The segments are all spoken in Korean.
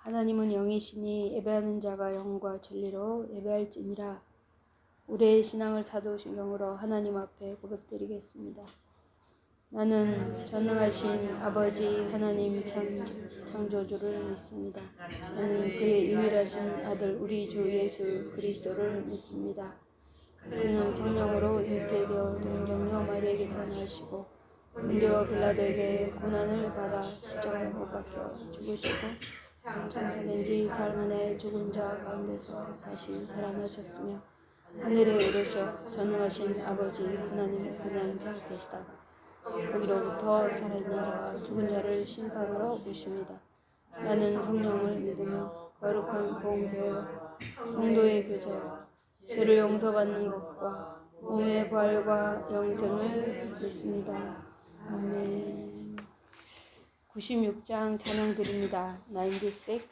하나님은 영이시니 예배하는 자가 영과 진리로 예배할지니라. 우리의 신앙을 사도신경으로 하나님 앞에 고백드리겠습니다. 나는 전능하신 아버지 하나님 창조주를 믿습니다. 나는 그의 유일하신 아들 우리 주 예수 그리스도를 믿습니다. 그는 성령으로 잉태되어 동정녀 마리아에게서 나시고 본디오 빌라도에게 고난을 받아 십자가에 못 박혀 죽으시고 장사된 지 사흘 만에 죽은 자 가운데서 다시 살아나셨으며 하늘에 오르셔 전능하신 아버지 하나님을 보좌한 자 계시다가 거기로부터 살아있는 자와 죽은 자를 심판하러 오십니다. 나는 성령을 믿으며 거룩한 공교회와 성도의 교제와 죄를 용서받는 것과 몸의 부활과 영생을 믿습니다. 아멘. 96장 찬양 드립니다. 96.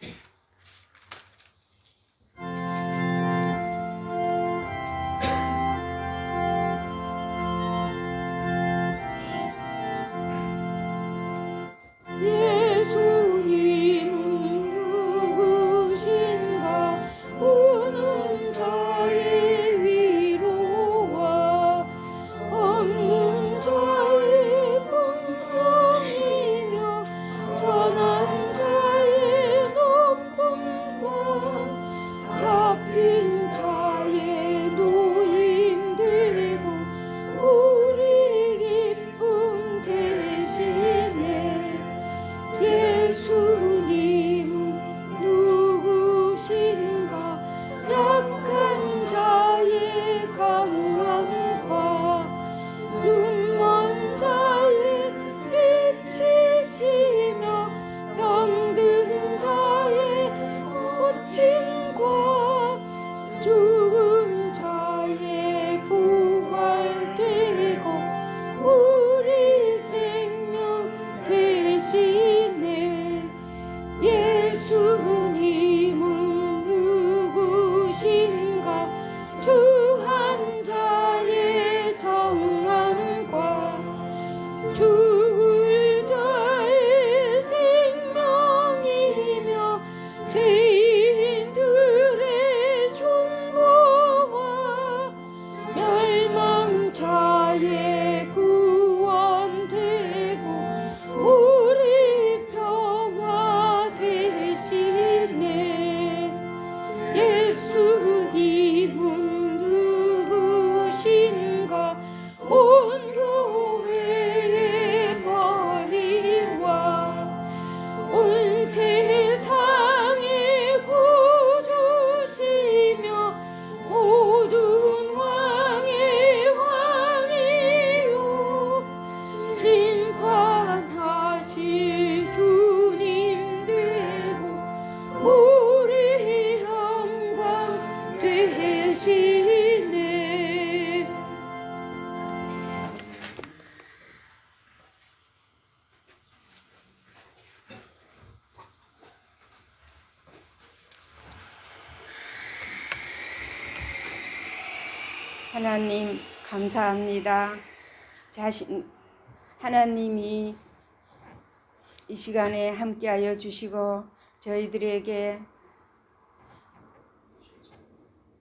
하나님 감사합니다. 하나님이 이 시간에 함께하여 주시고 저희들에게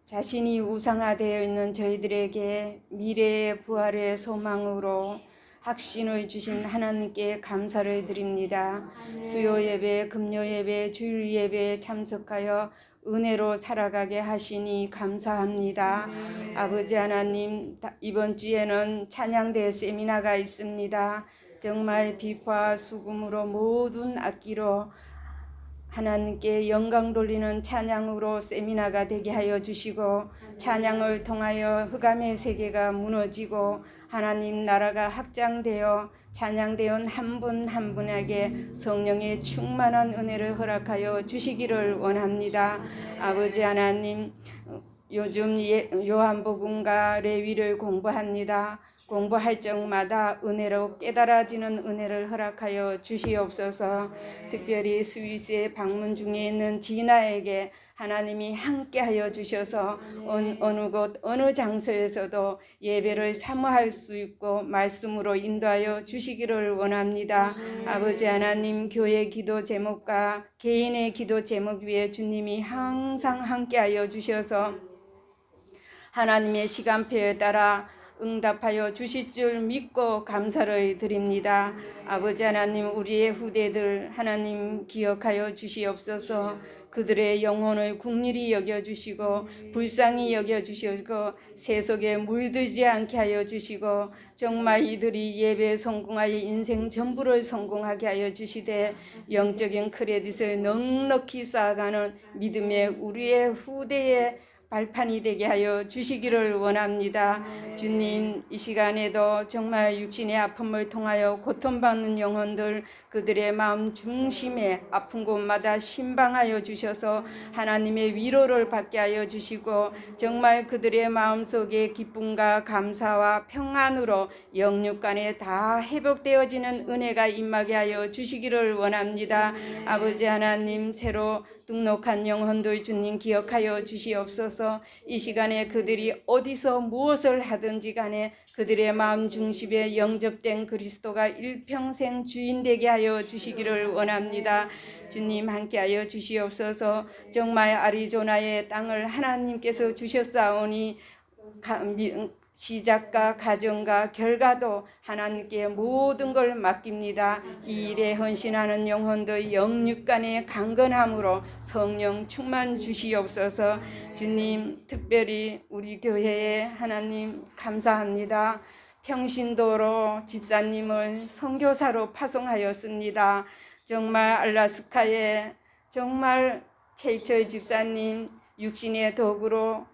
자신이 우상화되어 있는 저희들에게 미래의 부활의 소망으로 확신을 주신 하나님께 감사를 드립니다. 수요 예배, 금요 예배, 주일 예배에 참석하여 은혜로 살아가게 하시니 감사합니다. 아버지 하나님, 이번 주에는 찬양대 세미나가 있습니다. 정말 비파 수금으로 모든 악기로 하나님께 영광 돌리는 찬양으로 세미나가 되게 하여 주시고 찬양을 통하여 흑암의 세계가 무너지고 하나님 나라가 확장되어 찬양대원 한 분 한 분에게 성령의 충만한 은혜를 허락하여 주시기를 원합니다. 아버지 하나님, 요즘 요한복음과 레위를 공부합니다. 공부할 적마다 은혜로 깨달아지는 은혜를 허락하여 주시옵소서. 특별히 스위스에 방문 중에 있는 지나에게 하나님이 함께하여 주셔서 어느 곳 어느 장소에서도 예배를 사모할 수 있고 말씀으로 인도하여 주시기를 원합니다. 아버지 하나님, 교회 기도 제목과 개인의 기도 제목 위에 주님이 항상 함께하여 주셔서 하나님의 시간표에 따라 응답하여 주실 줄 믿고 감사를 드립니다. 아버지 하나님, 우리의 후대들 하나님 기억하여 주시옵소서. 그들의 영혼을 긍휼히 여겨주시고 불쌍히 여겨주시고 세속에 물들지 않게 하여 주시고 정말 이들이 예배에 성공하여 인생 전부를 성공하게 하여 주시되 영적인 크레딧을 넉넉히 쌓아가는 믿음의 우리의 후대의 발판이 되게 하여 주시기를 원합니다. 주님, 이 시간에도 정말 육신의 아픔을 통하여 고통받는 영혼들, 그들의 마음 중심에 아픈 곳마다 신방하여 주셔서 하나님의 위로를 받게 하여 주시고 정말 그들의 마음속에 기쁨과 감사와 평안으로 영육간에 다 회복되어지는 은혜가 임하게 하여 주시기를 원합니다. 아버지 하나님, 새로 등록한 영혼들 주님 기억하여 주시옵소서. 이 시간에 그들이 어디서 무엇을 하든지 간에 그들의 마음 중심에 영접된 그리스도가 일평생 주인 되게 하여 주시기를 원합니다. 주님 함께하여 주시옵소서. 정말 아리조나의 땅을 하나님께서 주셨사오니 시작과 가정과 결과도 하나님께 모든 걸 맡깁니다. 이 일에 헌신하는 영혼들 영육간의 강건함으로 성령 충만 주시옵소서. 주님, 특별히 우리 교회에 하나님 감사합니다. 평신도로 집사님을 선교사로 파송하였습니다. 정말 알라스카에 정말 최철 집사님 육신의 도구로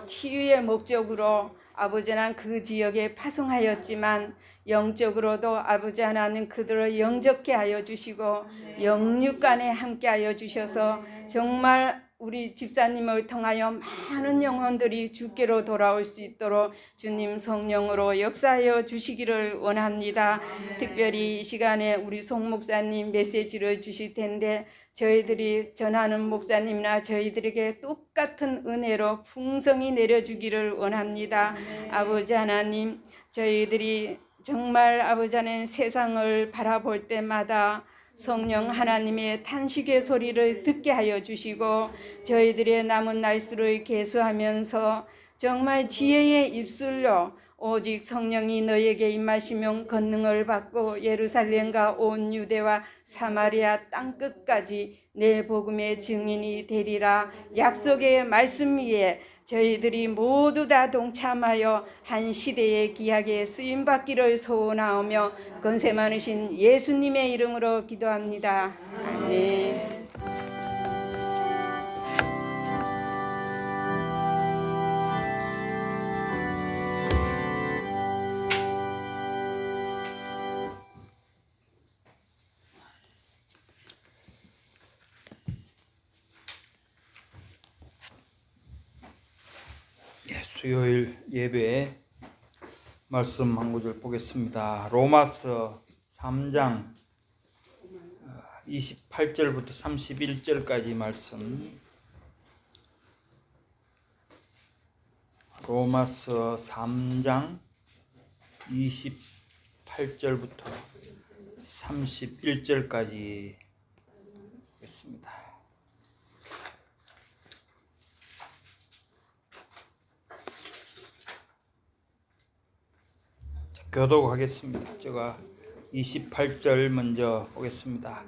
치유의 목적으로 아버지 하나님 그 지역에 파송하였지만 영적으로도 아버지 하나님 그들을 영접케 하여 주시고 영육간에 함께 하여 주셔서 정말 우리 집사님을 통하여 많은 영혼들이 주께로 돌아올 수 있도록 주님 성령으로 역사하여 주시기를 원합니다. 특별히 이 시간에 우리 송 목사님 메시지를 주실 텐데 저희들이 전하는 목사님이나 저희들에게 똑같은 은혜로 풍성히 내려주기를 원합니다. 아버지 하나님, 저희들이 정말 아버지 하나님 세상을 바라볼 때마다 성령 하나님의 탄식의 소리를 듣게 하여 주시고 저희들의 남은 날수를 계수하면서 정말 지혜의 입술로 오직 성령이 너에게 임하시면 권능을 받고 예루살렘과 온 유대와 사마리아 땅끝까지 내 복음의 증인이 되리라. 약속의 말씀 위에 저희들이 모두 다 동참하여 한 시대의 기약에 쓰임받기를 소원하오며 권세 많으신 예수님의 이름으로 기도합니다. 아멘. 수요일 예배 말씀 한 구절 보겠습니다. 로마서 3장 28절부터 31절까지 말씀. 로마서 3장 28절부터 31절까지 보겠습니다. 교독하겠습니다. 제가 28절 먼저 보겠습니다.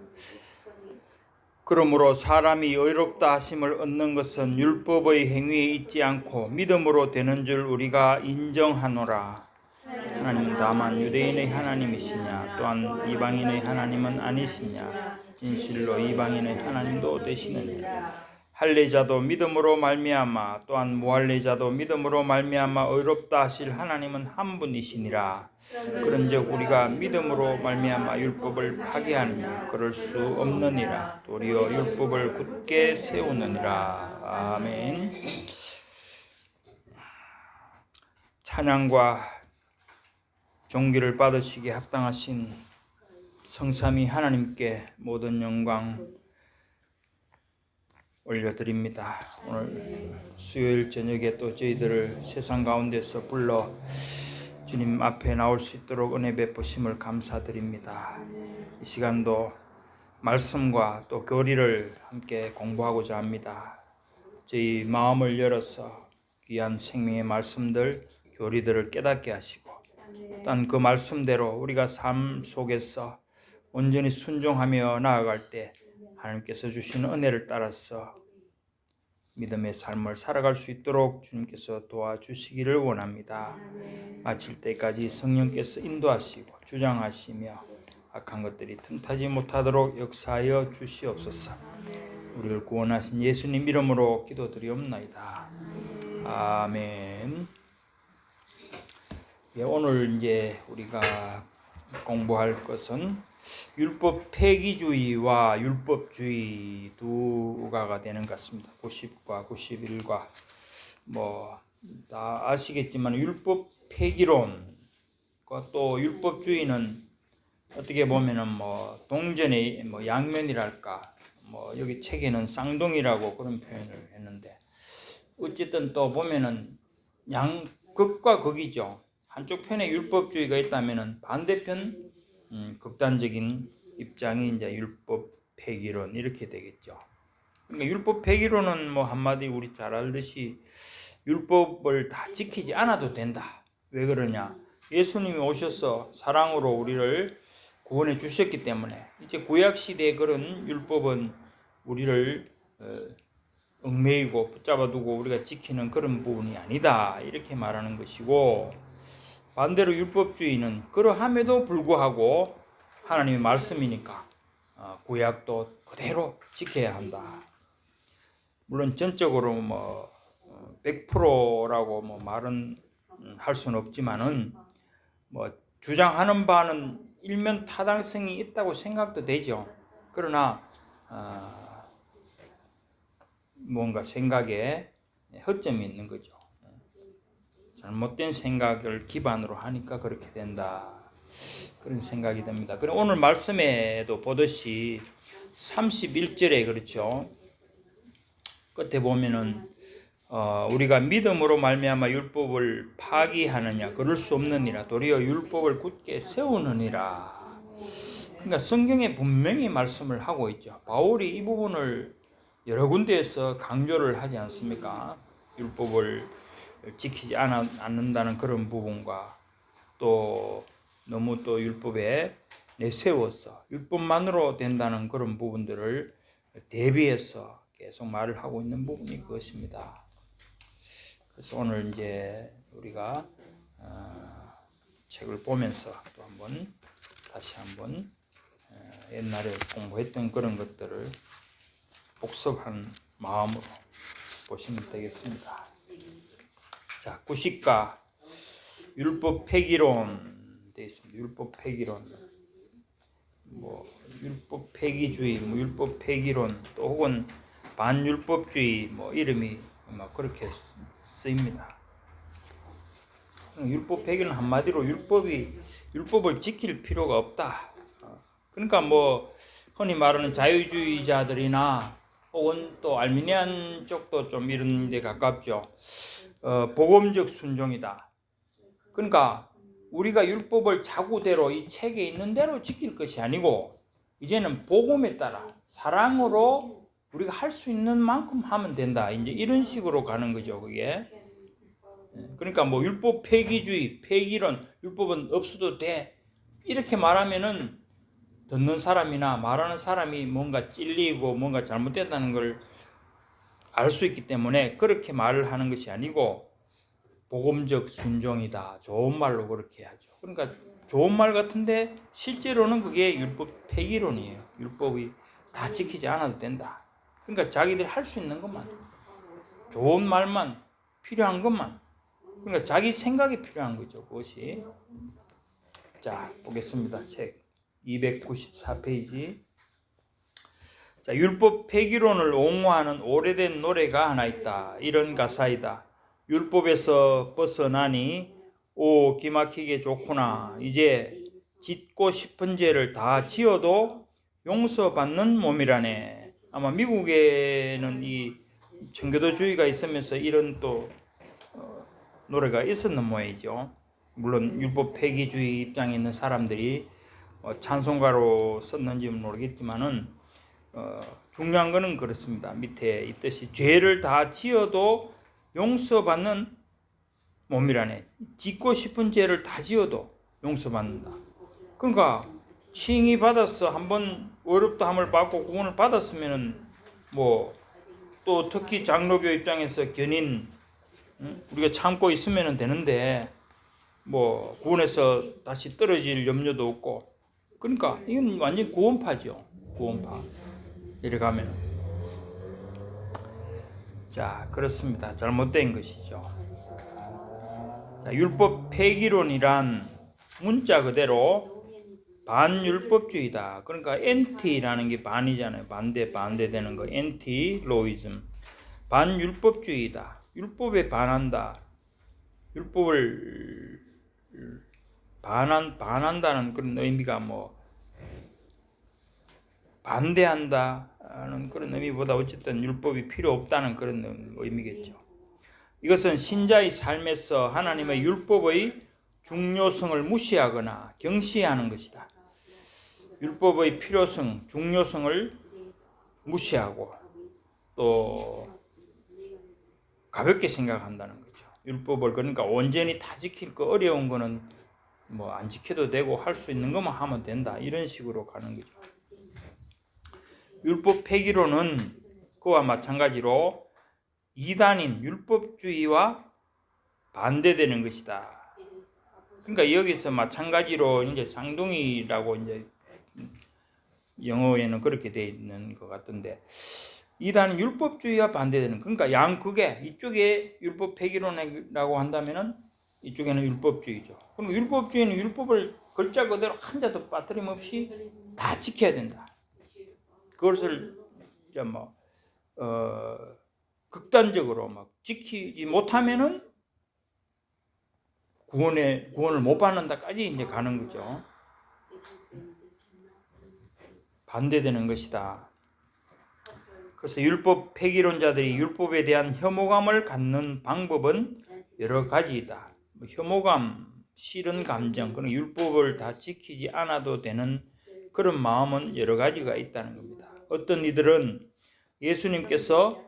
그러므로 사람이 의롭다 하심을 얻는 것은 율법의 행위에 있지 않고 믿음으로 되는 줄 우리가 인정하노라. 하나님 다만 유대인의 하나님이시냐 또한 이방인의 하나님은 아니시냐. 진실로 이방인의 하나님도 되시느니라. 할례자도 믿음으로 말미암아 또한 무할례자도 믿음으로 말미암아 의롭다 하실 하나님은 한 분이시니라. 그런즉 우리가 믿음으로 말미암아 율법을 파괴하느냐 그럴 수 없느니라. 도리어 율법을 굳게 세우느니라. 아멘. 찬양과 존귀를 받으시기에 합당하신 성삼위 하나님께 모든 영광 올려드립니다. 오늘 수요일 저녁에 또 저희들을 세상 가운데서 불러 주님 앞에 나올 수 있도록 은혜 베푸심을 감사드립니다. 이 시간도 말씀과 또 교리를 함께 공부하고자 합니다. 저희 마음을 열어서 귀한 생명의 말씀들, 교리들을 깨닫게 하시고 또한 그 말씀대로 우리가 삶 속에서 온전히 순종하며 나아갈 때 하나님께서 주시는 은혜를 따라서 믿음의 삶을 살아갈 수 있도록 주님께서 도와주시기를 원합니다. 마칠 때까지 성령께서 인도하시고 주장하시며 악한 것들이 틈타지 못하도록 역사하여 주시옵소서. 우리를 구원하신 예수님 이름으로 기도드리옵나이다. 아멘. 오늘 이제 우리가 공부할 것은 율법 폐기주의와 율법주의 두 가가 되는 것 같습니다. 90과 91과 다 아시겠지만 율법 폐기론과 또 율법주의는 어떻게 보면은 동전의 양면이랄까 여기 책에는 쌍둥이라고 그런 표현을 했는데 어쨌든 또 보면은 극과 극이죠. 한쪽 편에 율법주의가 있다면은 반대편 극단적인 입장이 이제 율법 폐기론 이렇게 되겠죠. 그러니까 율법 폐기론은 한마디 우리 잘 알듯이 율법을 다 지키지 않아도 된다. 왜 그러냐? 예수님이 오셔서 사랑으로 우리를 구원해 주셨기 때문에 이제 구약 시대의 그런 율법은 우리를 얽매이고 붙잡아두고 우리가 지키는 그런 부분이 아니다. 이렇게 말하는 것이고 반대로 율법주의는 그러함에도 불구하고 하나님의 말씀이니까 구약도 그대로 지켜야 한다. 물론 전적으로 100%라고 말은 할 수는 없지만은 주장하는 바는 일면 타당성이 있다고 생각도 되죠. 그러나 뭔가 생각에 허점이 있는 거죠. 잘못된 생각을 기반으로 하니까 그렇게 된다. 그런 생각이 듭니다. 그럼 오늘 말씀에도 보듯이 31절에 그렇죠. 끝에 보면은 우리가 믿음으로 말미암아 율법을 파기하느냐 그럴 수 없느니라 도리어 율법을 굳게 세우느니라. 그러니까 성경에 분명히 말씀을 하고 있죠. 바울이 이 부분을 여러 군데에서 강조를 하지 않습니까? 율법을 지키지 않는다는 그런 부분과 또 너무 또 율법에 내세워서 율법만으로 된다는 그런 부분들을 대비해서 계속 말을 하고 있는 부분이 그것입니다. 그래서 오늘 이제 우리가 책을 보면서 또 다시 한번 옛날에 공부했던 그런 것들을 복습한 마음으로 보시면 되겠습니다. 자, 90가 율법 폐기론 되어 있습니다. 율법 폐기론, 율법 폐기주의, 율법 폐기론, 또 혹은 반율법주의 이름이 그렇게 쓰입니다. 율법 폐기는 한마디로 율법을 지킬 필요가 없다. 그러니까 흔히 말하는 자유주의자들이나 혹은 또 알미니안 쪽도 좀 이런 데 가깝죠. 복음적 순종이다. 그러니까 우리가 율법을 자구대로 이 책에 있는 대로 지킬 것이 아니고 이제는 복음에 따라 사랑으로 우리가 할 수 있는 만큼 하면 된다. 이제 이런 식으로 가는 거죠, 그게. 그러니까 율법 폐기주의, 폐기론, 율법은 없어도 돼. 이렇게 말하면은 듣는 사람이나 말하는 사람이 뭔가 찔리고 뭔가 잘못됐다는 걸 알 수 있기 때문에 그렇게 말을 하는 것이 아니고 복음적 순종이다. 좋은 말로 그렇게 하죠. 그러니까 좋은 말 같은데 실제로는 그게 율법 폐기론이에요. 율법이 다 지키지 않아도 된다. 그러니까 자기들이 할 수 있는 것만, 좋은 말만, 필요한 것만, 그러니까 자기 생각이 필요한 거죠. 그것이. 자, 보겠습니다. 책 294페이지. 자, 율법 폐기론을 옹호하는 오래된 노래가 하나 있다. 이런 가사이다. 율법에서 벗어나니 오, 기막히게 좋구나. 이제 짓고 싶은 죄를 다 지어도 용서받는 몸이라네. 아마 미국에는 이 청교도주의가 있으면서 이런 또 노래가 있었는 모양이죠. 물론 율법 폐기주의 입장에 있는 사람들이 찬송가로 썼는지는 모르겠지만은 중요한 거는 그렇습니다. 밑에 있듯이 죄를 다 지어도 용서받는 몸이라네. 짓고 싶은 죄를 다 지어도 용서받는다. 그러니까 칭의 받았어. 한번 어렵다함을 받고 구원을 받았으면은 뭐 또 특히 장로교 입장에서 견인 우리가 참고 있으면 되는데 뭐 구원에서 다시 떨어질 염려도 없고 그러니까 이건 완전 구원파죠. 구원파. 이래 가면 자 그렇습니다. 잘못된 것이죠. 자, 율법 폐기론이란 문자 그대로 반율법주의다. 그러니까 엔티라는 게 반이잖아요. 반대되는 거. 엔티로이즘. 반율법주의다. 율법에 반한다. 율법을 반한다는 그런 의미가 뭐 반대한다는 그런 의미보다 어쨌든 율법이 필요 없다는 그런 의미겠죠. 이것은 신자의 삶에서 하나님의 율법의 중요성을 무시하거나 경시하는 것이다. 율법의 필요성, 중요성을 무시하고 또 가볍게 생각한다는 거죠. 율법을 그러니까 온전히 다 지킬 거 어려운 거는 뭐 안 지켜도 되고 할 수 있는 것만 하면 된다. 이런 식으로 가는 거죠. 율법 폐기론은 그와 마찬가지로 이단인 율법주의와 반대되는 것이다. 그러니까 여기서 마찬가지로 이제 쌍둥이라고 이제 영어에는 그렇게 되어 있는 것 같던데 이단은 율법주의와 반대되는 그러니까 양극에 이쪽에 율법 폐기론이라고 한다면은 이쪽에는 율법주의죠. 그럼 율법주의는 율법을 글자 그대로 한자도 빠뜨림 없이 다 지켜야 된다. 그것을 이제 뭐 극단적으로 막 지키지 못하면은 구원을 못 받는다까지 이제 가는 거죠. 반대되는 것이다. 그래서 율법 폐기론자들이 율법에 대한 혐오감을 갖는 방법은 여러 가지이다. 혐오감, 싫은 감정, 그런 율법을 다 지키지 않아도 되는 그런 마음은 여러 가지가 있다는 겁니다. 어떤 이들은 예수님께서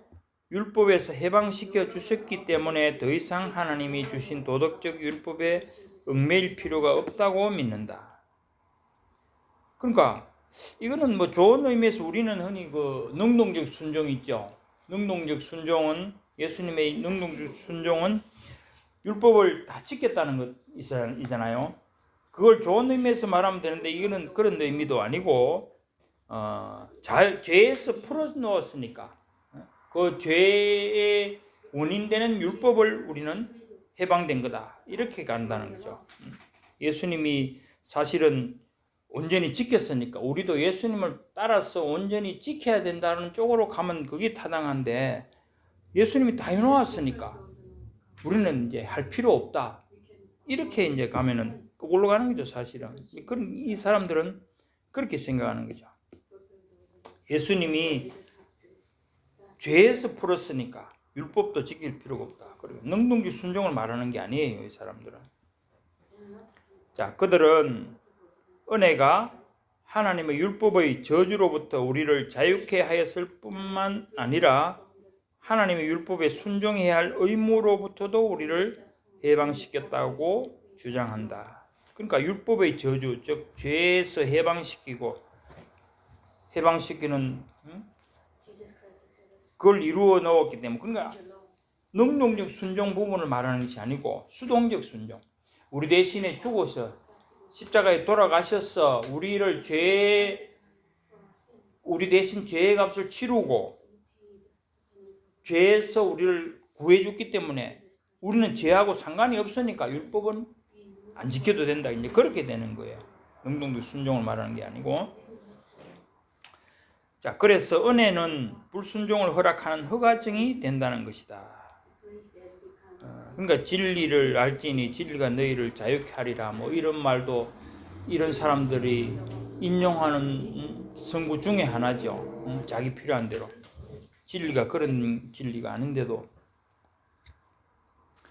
율법에서 해방시켜 주셨기 때문에 더 이상 하나님이 주신 도덕적 율법에 얽매일 필요가 없다고 믿는다. 그러니까 이거는 뭐 좋은 의미에서 우리는 흔히 그 능동적 순종이 있죠. 능동적 순종은 예수님의 능동적 순종은 율법을 다 지켰다는 것이잖아요. 그걸 좋은 의미에서 말하면 되는데 이거는 그런 의미도 아니고 죄에서 풀어놓았으니까 그 죄의 원인되는 율법을 우리는 해방된 거다. 이렇게 간다는 거죠. 예수님이 사실은 온전히 지켰으니까 우리도 예수님을 따라서 온전히 지켜야 된다는 쪽으로 가면 그게 타당한데 예수님이 다 해놓았으니까 우리는 이제 할 필요 없다. 이렇게 이제 가면은 그걸로 가는 거죠, 사실은. 그런 이 사람들은 그렇게 생각하는 거죠. 예수님이 죄에서 풀었으니까 율법도 지킬 필요가 없다. 그리고 능동적 순종을 말하는 게 아니에요, 이 사람들은. 자, 그들은 은혜가 하나님의 율법의 저주로부터 우리를 자유케 하였을 뿐만 아니라 하나님의 율법에 순종해야 할 의무로부터도 우리를 해방시켰다고 주장한다. 그러니까 율법의 저주, 즉 죄에서 해방시키는 그걸 이루어 놓았기 때문에 그러니까 능동적 순종 부분을 말하는 것이 아니고 수동적 순종. 우리 대신에 죽어서 십자가에 돌아가셔서 우리 대신 죄의 값을 치르고 죄에서 우리를 구해줬기 때문에 우리는 죄하고 상관이 없으니까 율법은 안 지켜도 된다. 이제 그렇게 되는 거예요. 능동적 순종을 말하는 게 아니고. 자, 그래서 은혜는 불순종을 허락하는 허가증이 된다는 것이다. 그러니까 진리를 알지니 진리가 너희를 자유케 하리라 뭐 이런 말도 이런 사람들이 인용하는 성구 중에 하나죠. 자기 필요한 대로. 진리가 그런 진리가 아닌데도.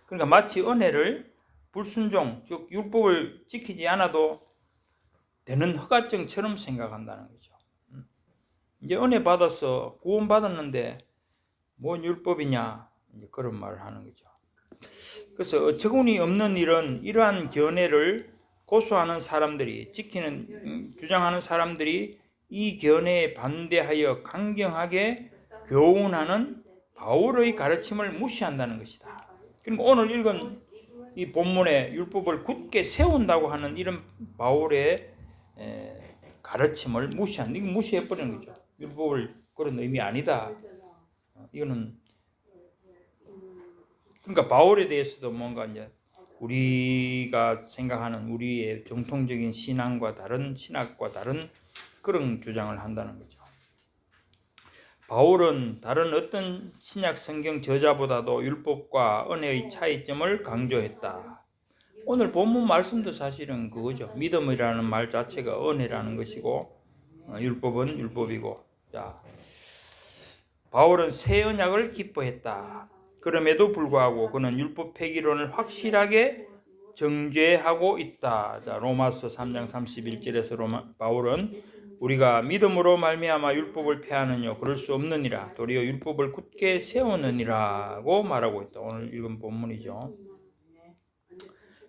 그러니까 마치 은혜를 불순종, 즉 율법을 지키지 않아도 되는 허가증처럼 생각한다는 거죠. 이제 은혜 받아서 구원 받았는데 뭔 율법이냐 이제 그런 말을 하는 거죠. 그래서 어처구니 없는 이러한 견해를 고수하는 사람들이 주장하는 사람들이 이 견해에 반대하여 강경하게 교훈하는 바울의 가르침을 무시한다는 것이다. 그러니까 오늘 읽은 이 본문에 율법을 굳게 세운다고 하는 이런 바울의 가르침을 무시해버리는 거죠. 율법을 그런 의미 아니다. 이거는 그러니까 바울에 대해서도 뭔가 이제 우리가 생각하는 우리의 정통적인 신앙과 다른 신학과 다른 그런 주장을 한다는 거죠. 바울은 다른 어떤 신약 성경 저자보다도 율법과 은혜의 차이점을 강조했다. 오늘 본문 말씀도 사실은 그거죠. 믿음이라는 말 자체가 은혜라는 것이고 율법은 율법이고. 자, 바울은 새 언약을 기뻐했다. 그럼에도 불구하고 그는 율법 폐기론을 확실하게 정죄하고 있다. 자, 로마서 3장 31절에서 바울은 우리가 믿음으로 말미암아 율법을 폐하느냐 그럴 수 없느니라. 도리어 율법을 굳게 세우느니라고 말하고 있다. 오늘 읽은 본문이죠.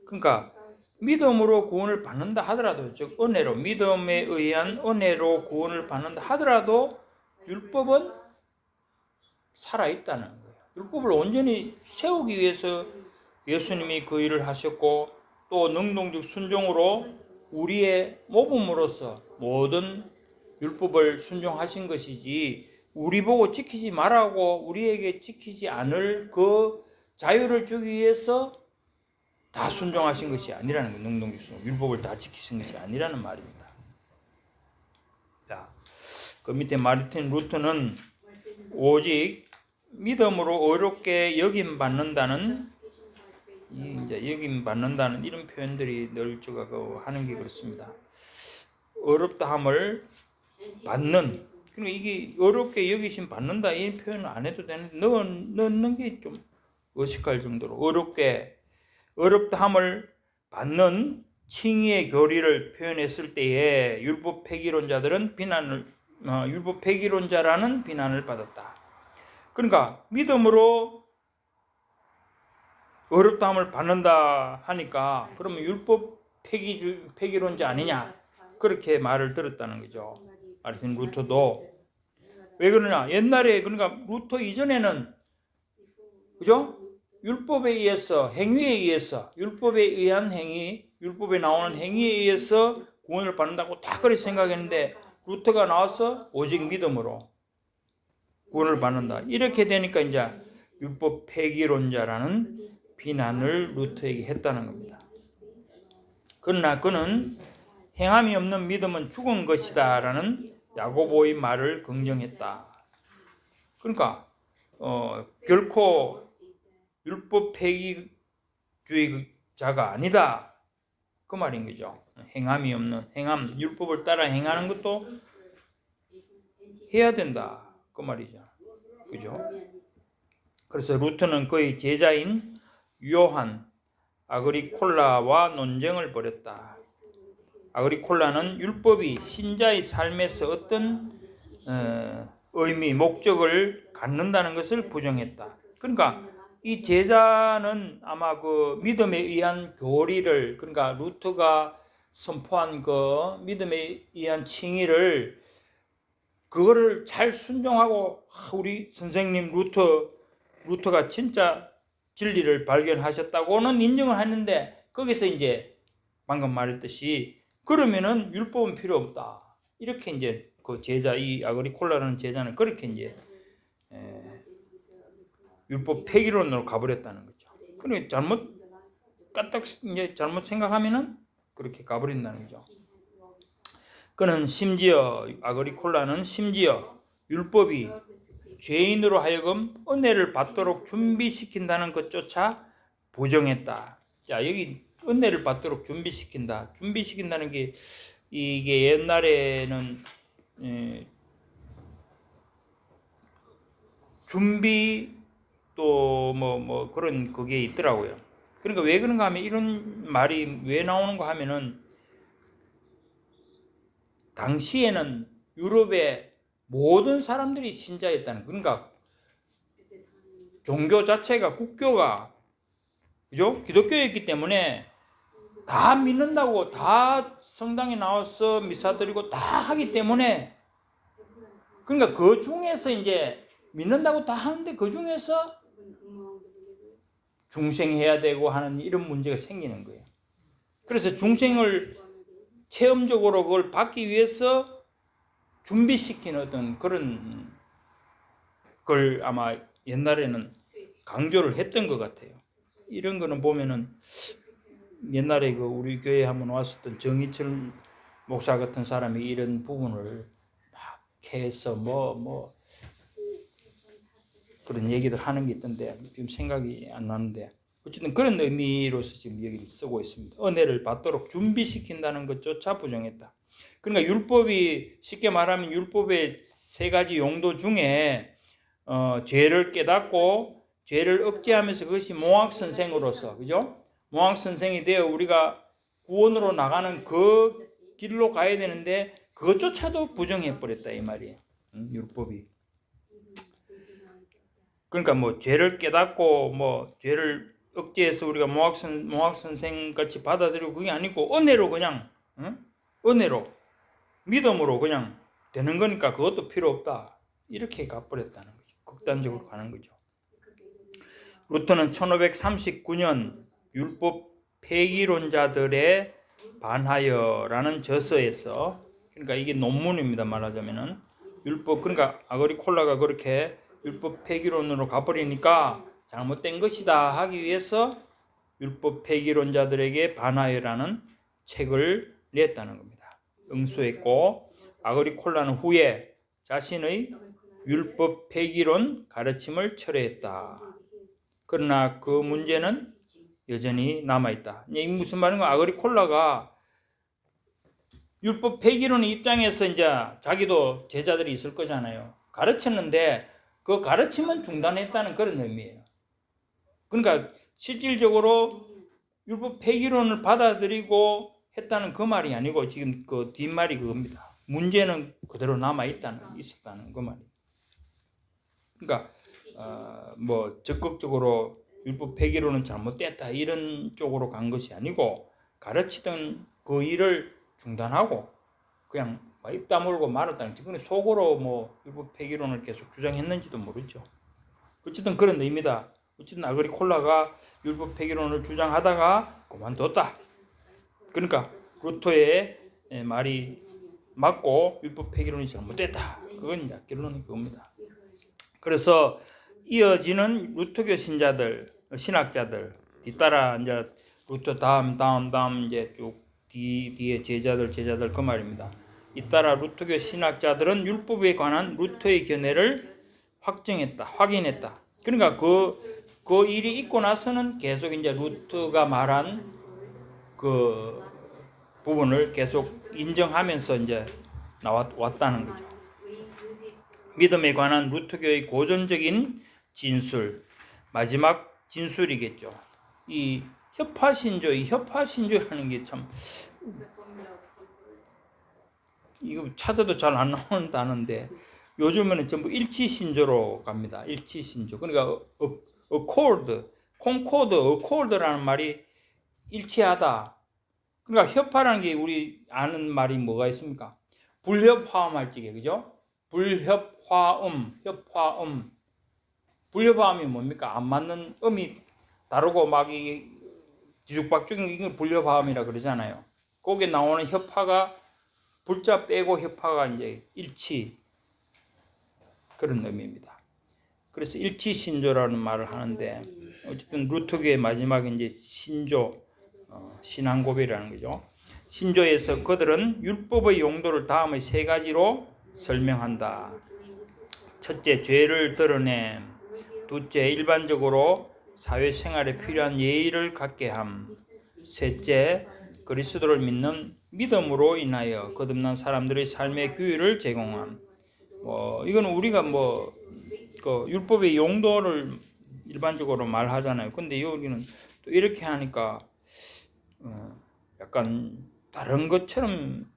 그러니까 믿음으로 구원을 받는다 하더라도 즉 은혜로 믿음에 의한 은혜로 구원을 받는다 하더라도 율법은 살아있다는 거예요. 율법을 온전히 세우기 위해서 예수님이 그 일을 하셨고 또 능동적 순종으로 우리의 모범으로서 모든 율법을 순종하신 것이지 우리 보고 지키지 말라고 우리에게 지키지 않을 그 자유를 주기 위해서 다 순종하신 것이 아니라는 거예요. 능동적 순종. 율법을 다 지키신 것이 아니라는 말입니다. 자, 그 밑에 마르틴 루터는 오직 믿음으로 의롭게 여김받는다는 이제 여김받는다는 이런 표현들이 늘 제가 하는 게 그렇습니다. 어렵다함을 받는 그러니까 이게 어렵게 여기심 받는다 이 표현을 안 해도 되는데 넣는 게 좀 어색할 정도로 어렵다함을 받는 칭의의 교리를 표현했을 때에 율법 폐기론자라는 비난을 받았다. 그러니까 믿음으로 어렵다함을 받는다 하니까 그러면 율법 폐기론자 아니냐 그렇게 말을 들었다는 거죠. 마르틴 루터도 왜 그러냐 옛날에 그러니까 루터 이전에는 그죠? 율법에 의해서 행위에 의해서 율법에 의한 행위 율법에 나오는 행위에 의해서 구원을 받는다고 다 그렇게 생각했는데 루터가 나와서 오직 믿음으로 구원을 받는다 이렇게 되니까 이제 율법 폐기론자라는 비난을 루터에게 했다는 겁니다. 그러나 그는 행함이 없는 믿음은 죽은 것이다 라는 야고보의 말을 긍정했다. 그러니까 결코 율법 폐기주의자가 아니다 그 말인 거죠. 행함이 없는 율법을 따라 행하는 것도 해야 된다 그 말이죠. 그죠? 그래서 루터는 그의 제자인 요한 아그리콜라와 논쟁을 벌였다. 아그리콜라는 율법이 신자의 삶에서 어떤 의미, 목적을 갖는다는 것을 부정했다. 그러니까 이 제자는 아마 그 믿음에 의한 교리를 그러니까 루터가 선포한 그 믿음에 의한 칭의를 그거를 잘 순종하고 우리 선생님 루터가 진짜 진리를 발견하셨다고는 인정을 했는데 거기서 이제 방금 말했듯이 그러면은 율법은 필요 없다. 이렇게 이제 그 제자 이 아그리콜라라는 제자는 그렇게 이제 율법 폐기론으로 가버렸다는 거죠. 그러니까 까딱 이제 잘못 생각하면은 그렇게 가버린다는 거죠. 그는 아그리콜라는 심지어 율법이 죄인으로 하여금 은혜를 받도록 준비시킨다는 것조차 부정했다. 자, 여기 은혜를 받도록 준비시킨다. 준비시킨다는 게 이게 옛날에는 준비 또 뭐 그런 그게 있더라고요. 그러니까 왜 그런가 하면 이런 말이 왜 나오는가 하면은 당시에는 유럽의 모든 사람들이 신자였다는, 그러니까 종교 자체가 국교가 그죠? 기독교였기 때문에 다 믿는다고, 다 성당에 나와서 미사 드리고 다 하기 때문에, 그러니까 그 중에서 이제 믿는다고 다 하는데 그 중에서 중생해야 되고 하는 이런 문제가 생기는 거예요. 그래서 중생을 체험적으로 그걸 받기 위해서 준비시키는 어떤 그런 걸 아마 옛날에는 강조를 했던 것 같아요. 이런 거는 보면은 옛날에 그 우리 교회에 한번 왔었던 정희철 목사 같은 사람이 이런 부분을 막 해서 뭐 그런 얘기들 하는 게 있던데 지금 생각이 안 나는데, 어쨌든 그런 의미로서 지금 여기를 쓰고 있습니다. 은혜를 받도록 준비시킨다는 것조차 부정했다. 그러니까 율법이, 쉽게 말하면 율법의 세 가지 용도 중에 죄를 깨닫고 죄를 억제하면서 그것이 몽학선생으로서, 그죠? 몽학선생이 되어 우리가 구원으로 나가는 그 길로 가야 되는데 그것조차도 부정해버렸다 이 말이에요. 율법이. 그러니까 뭐 죄를 깨닫고 뭐 죄를 억제해서 우리가 몽학선생 같이 받아들이고 그게 아니고 은혜로 그냥 은혜로 믿음으로 그냥 되는 거니까 그것도 필요 없다. 이렇게 가버렸다는 거죠. 극단적으로 가는 거죠. 루터는 1539년 율법 폐기론자들에 반하여라는 저서에서, 그러니까 이게 논문입니다. 말하자면은 율법, 그러니까 아그리콜라가 그렇게 율법 폐기론으로 가버리니까 잘못된 것이다 하기 위해서 율법 폐기론자들에게 반하여라는 책을 냈다는 겁니다. 응수했고, 아그리콜라는 후에 자신의 율법 폐기론 가르침을 철회했다. 그러나 그 문제는 여전히 남아있다. 이게 무슨 말인가? 아그리콜라가 율법 폐기론의 입장에서 이제 자기도 제자들이 있을 거잖아요. 가르쳤는데 그 가르침은 중단했다는 그런 의미예요. 그러니까 실질적으로 율법 폐기론을 받아들이고 했다는 그 말이 아니고 지금 그 뒷말이 그겁니다. 문제는 그대로 있었다는 그 말이에요. 그러니까 뭐 적극적으로 율법 폐기론은 잘못됐다 이런 쪽으로 간 것이 아니고 가르치던 그 일을 중단하고 그냥 입 다물고 말았다는 거죠. 근데 속으로 뭐 율법 폐기론을 계속 주장했는지도 모르죠. 어쨌든 그런 의미다. 어쨌든 아그리콜라가 율법 폐기론을 주장하다가 그만뒀다. 그러니까 루터의 말이 맞고 율법 폐기론이 잘못됐다. 그건 이제 결론이 그겁니다. 그래서 이어지는 루터교 신학자들 뒤따라 이제 루터 다음 이제 쭉 뒤에 제자들 그 말입니다. 잇따라 루터교 신학자들은 율법에 관한 루터의 견해를 확인했다. 그러니까 그 일이 있고 나서는 계속 이제 루터가 말한 그 부분을 계속 인정하면서 이제 왔다는 거죠. 믿음에 관한 루터교의 고전적인 진술, 마지막 진술이겠죠. 이 협파신조라는 게 참 이거 찾아도 잘 안 나오는 단어인데 요즘에는 전부 일치신조로 갑니다. 일치신조. 그러니까 accord라는 말이 일치하다. 그러니까 협파라는 게 우리 아는 말이 뭐가 있습니까? 불협화음할 적에, 그죠? 불협화음. 불협화음이 뭡니까? 안 맞는 음이 다르고 막 이 뒤죽박죽인 이걸 불협화음이라 그러잖아요. 거기에 나오는 협파가 불자 빼고 협파가 이제 일치, 그런 의미입니다. 그래서 일치신조라는 말을 하는데 어쨌든 루터교의 마지막 이제 신조, 신앙고백이라는 거죠. 신조에서 그들은 율법의 용도를 다음의 세 가지로 설명한다. 첫째, 죄를 드러냄. 둘째, 일반적으로 사회생활에 필요한 예의를 갖게 함. 셋째, 그리스도를 믿는 믿음으로 인하여 거듭난 사람들의 삶의 기회를 제공함. 이거는 우리가 그 율법의 용도를 일반적으로 말하잖아요. 근데 여기는 또 이렇게 하니까 약간 다른 것처럼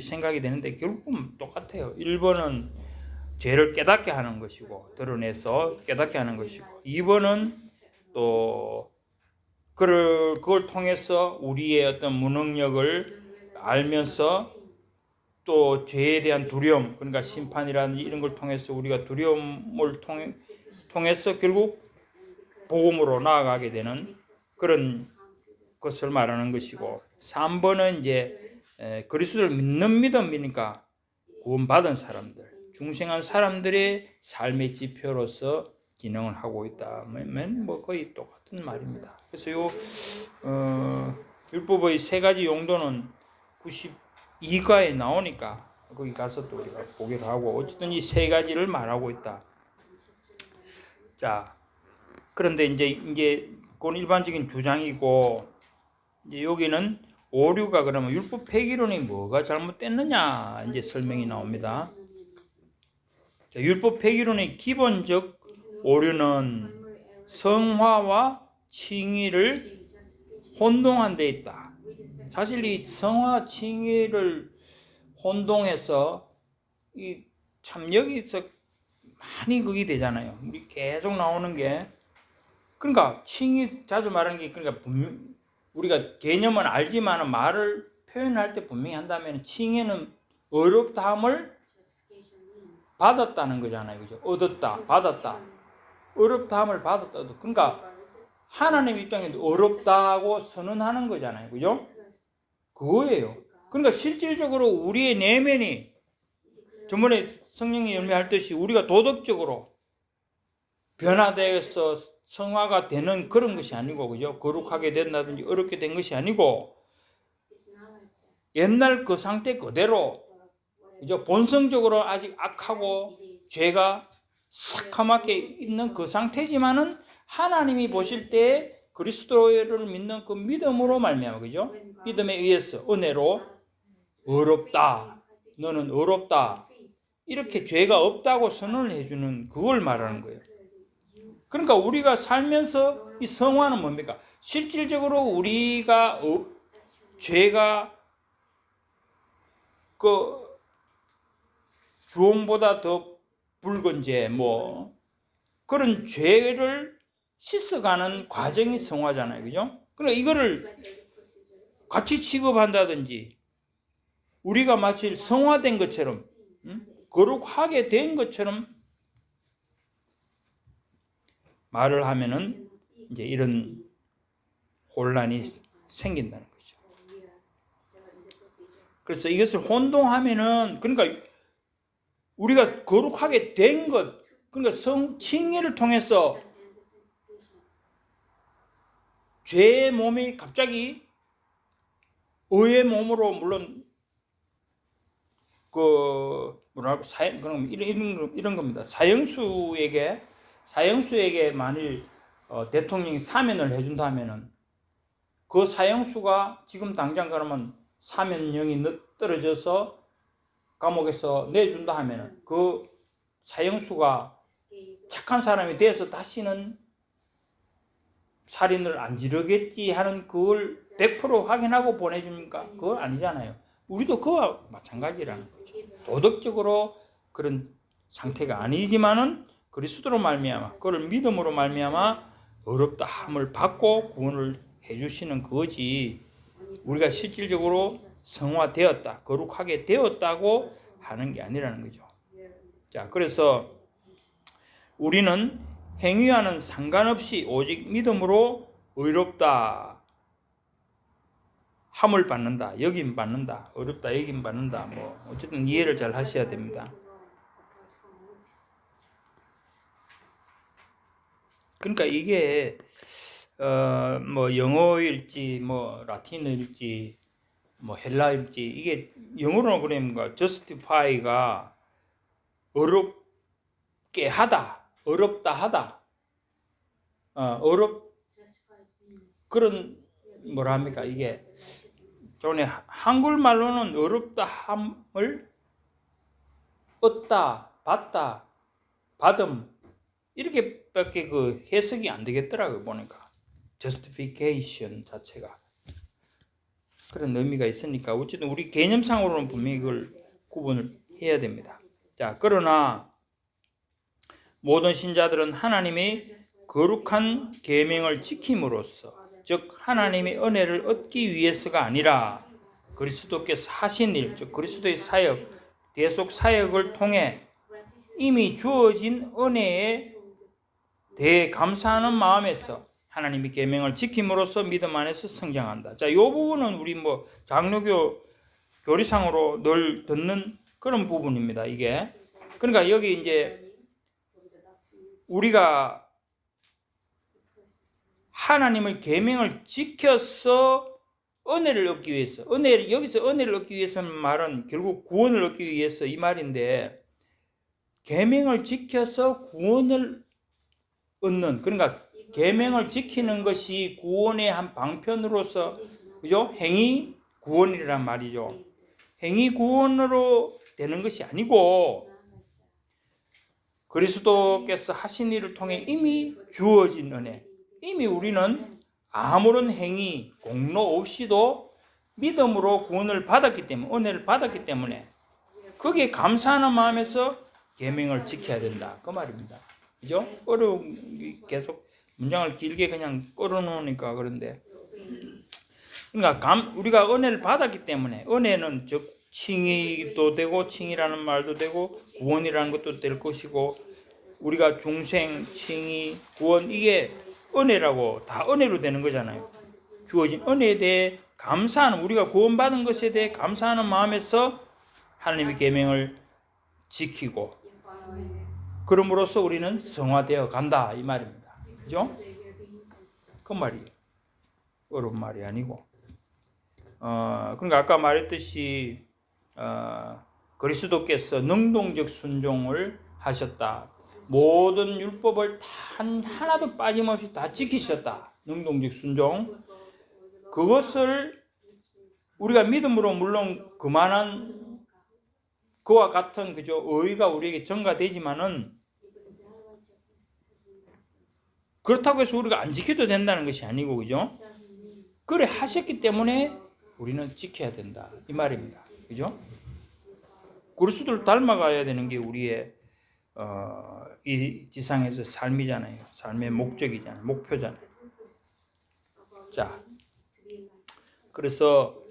생각이 되는데 결국은 똑같아요. 1번은 죄를 깨닫게 하는 것이고 드러내서 깨닫게 하는 것이고 2번은 또 그걸 통해서 우리의 어떤 무능력을 알면서 또 죄에 대한 두려움, 그러니까 심판이라든지 이런 걸 통해서 우리가 두려움을 통해서 결국 복음으로 나아가게 되는 그런 것을 말하는 것이고 3번은 이제 그리스도를 믿는 믿음이니까 구원받은 사람들, 중생한 사람들의 삶의 지표로서 기능을 하고 있다. 거의 똑같은 말입니다. 그래서 율법의 세 가지 용도는 92가에 나오니까 거기 가서 또 우리가 보기를 하고 어쨌든 이 세 가지를 말하고 있다. 자, 그런데 이제 그건 일반적인 주장이고 이제 여기는 오류가 그러면 율법 폐기론이 뭐가 잘못됐느냐 이제 설명이 나옵니다. 자, 율법 폐기론의 기본적 오류는 성화와 칭의를 혼동한 데 있다. 사실 이 성화 칭의를 혼동해서 참 여기서 많이 그게 되잖아요. 우리 계속 나오는 게 그러니까 칭의 자주 말하는 게 그러니까 우리가 개념은 알지만 말을 표현할 때 분명히 한다면 칭의는 어렵다함을 받았다는 거잖아요. 그죠? 얻었다, 받았다. 어렵다함을 받았다. 그러니까 하나님 입장에서 어렵다고 선언하는 거잖아요. 그죠? 그거예요. 그러니까 실질적으로 우리의 내면이 저번에 성령의 열매 할 듯이 우리가 도덕적으로 변화되어서 성화가 되는 그런 것이 아니고, 그죠? 거룩하게 된다든지 어렵게 된 것이 아니고, 옛날 그 상태 그대로, 그죠? 본성적으로 아직 악하고 죄가 새카맣게 있는 그 상태지만은 하나님이 보실 때 그리스도를 믿는 그 믿음으로 말미암아, 그죠? 믿음에 의해서 은혜로 어렵다. 너는 어렵다. 이렇게 죄가 없다고 선언을 해주는 그걸 말하는 거예요. 그러니까 우리가 살면서 이 성화는 뭡니까? 실질적으로 우리가 죄가 그 주홍보다 더 붉은 죄, 그런 죄를 씻어가는 과정이 성화잖아요. 그죠? 그러니까 이거를 같이 취급한다든지 우리가 마치 성화된 것처럼 거룩하게 된 것처럼 말을 하면은 이제 이런 혼란이 생긴다는 거죠. 그래서 이것을 혼동하면은 그러니까 우리가 거룩하게 된 것, 그러니까 칭의를 통해서 죄의 몸이 갑자기 의의 몸으로 물론 그럼 이런 겁니다. 사형수에게 만일 대통령이 사면을 해준다면은 그 사형수가 지금 당장 그러면 사면령이 떨어져서 감옥에서 내준다 하면은 그 사형수가 착한 사람이 돼서 다시는 살인을 안 지르겠지 하는 그걸 100% 확인하고 보내줍니까? 그건 아니잖아요. 우리도 그와 마찬가지라는 거죠. 도덕적으로 그런 상태가 아니지만은 그리스도로 말미암아, 그걸 믿음으로 말미암아 어렵다함을 받고 구원을 해주시는 그거지. 우리가 실질적으로 성화되었다, 거룩하게 되었다고 하는 게 아니라는 거죠. 자, 그래서 우리는 행위와는 상관없이 오직 믿음으로 의롭다 함을 받는다, 여김 받는다, 어렵다, 여김 받는다. 어쨌든 이해를 잘 하셔야 됩니다. 그러니까 이게 영어일지 라틴어일지 헬라일지 이게 영어로는 그러니까 justify가 어렵게 하다, 어렵다 하다. 그런 뭐라 합니까? 이게 전에 한글말로는 어렵다 함을 얻다, 받다, 받음 이렇게밖에 그 해석이 안 되겠더라고요. 보니까 justification 자체가 그런 의미가 있으니까 어쨌든 우리 개념상으로는 분명히 이걸 구분을 해야 됩니다. 자, 그러나 모든 신자들은 하나님의 거룩한 계명을 지킴으로써, 즉 하나님의 은혜를 얻기 위해서가 아니라 그리스도께서 하신 일, 즉 그리스도의 사역, 대속 사역을 통해 이미 주어진 은혜에 대해 감사하는 마음에서 하나님의 계명을 지킴으로써 믿음 안에서 성장한다. 자, 이 부분은 우리 뭐 장로교 교리상으로 늘 듣는 그런 부분입니다. 이게 그러니까 여기 이제 우리가 하나님의 계명을 지켜서 은혜를 얻기 위해서, 여기서 은혜를 얻기 위해서는 말은 결국 구원을 얻기 위해서 이 말인데, 계명을 지켜서 구원을 얻는, 그러니까 계명을 지키는 것이 구원의 한 방편으로서, 그죠? 행위 구원이란 말이죠. 행위 구원으로 되는 것이 아니고 그리스도께서 하신 일을 통해 이미 주어진 은혜, 이미 우리는 아무런 행위, 공로 없이도 믿음으로 구원을 받았기 때문에, 은혜를 받았기 때문에 거기에 감사하는 마음에서 계명을 지켜야 된다. 그 말입니다. 그죠? 계속 문장을 길게 그냥 끌어놓으니까 그런데. 그러니까 우리가 은혜를 받았기 때문에, 은혜는 즉 칭의도 되고, 칭의라는 말도 되고, 구원이라는 것도 될 것이고, 우리가 중생, 칭의, 구원, 이게 은혜라고, 다 은혜로 되는 거잖아요. 주어진 은혜에 대해 감사하는, 우리가 구원받은 것에 대해 감사하는 마음에서 하나님의 계명을 지키고, 그럼으로써 우리는 성화되어 간다, 이 말입니다. 그죠? 그 말이에요. 어려운 말이 아니고. 그러니까 아까 말했듯이 그리스도께서 능동적 순종을 하셨다. 모든 율법을 단 하나도 빠짐없이 다 지키셨다. 능동적 순종. 그것을 우리가 믿음으로 물론 그만한 그와 같은 그저 의의가 우리에게 전가되지만은 그렇다고 해서 우리가 안 지켜도 된다는 것이 아니고, 그죠? 그래 하셨기 때문에 우리는 지켜야 된다, 이 말입니다. 그죠? 그리스도를 닮아가야 되는 게 우리의 이 지상에서 삶이잖아요. 삶의 목적이잖아요. 목표잖아요. 자, 그래서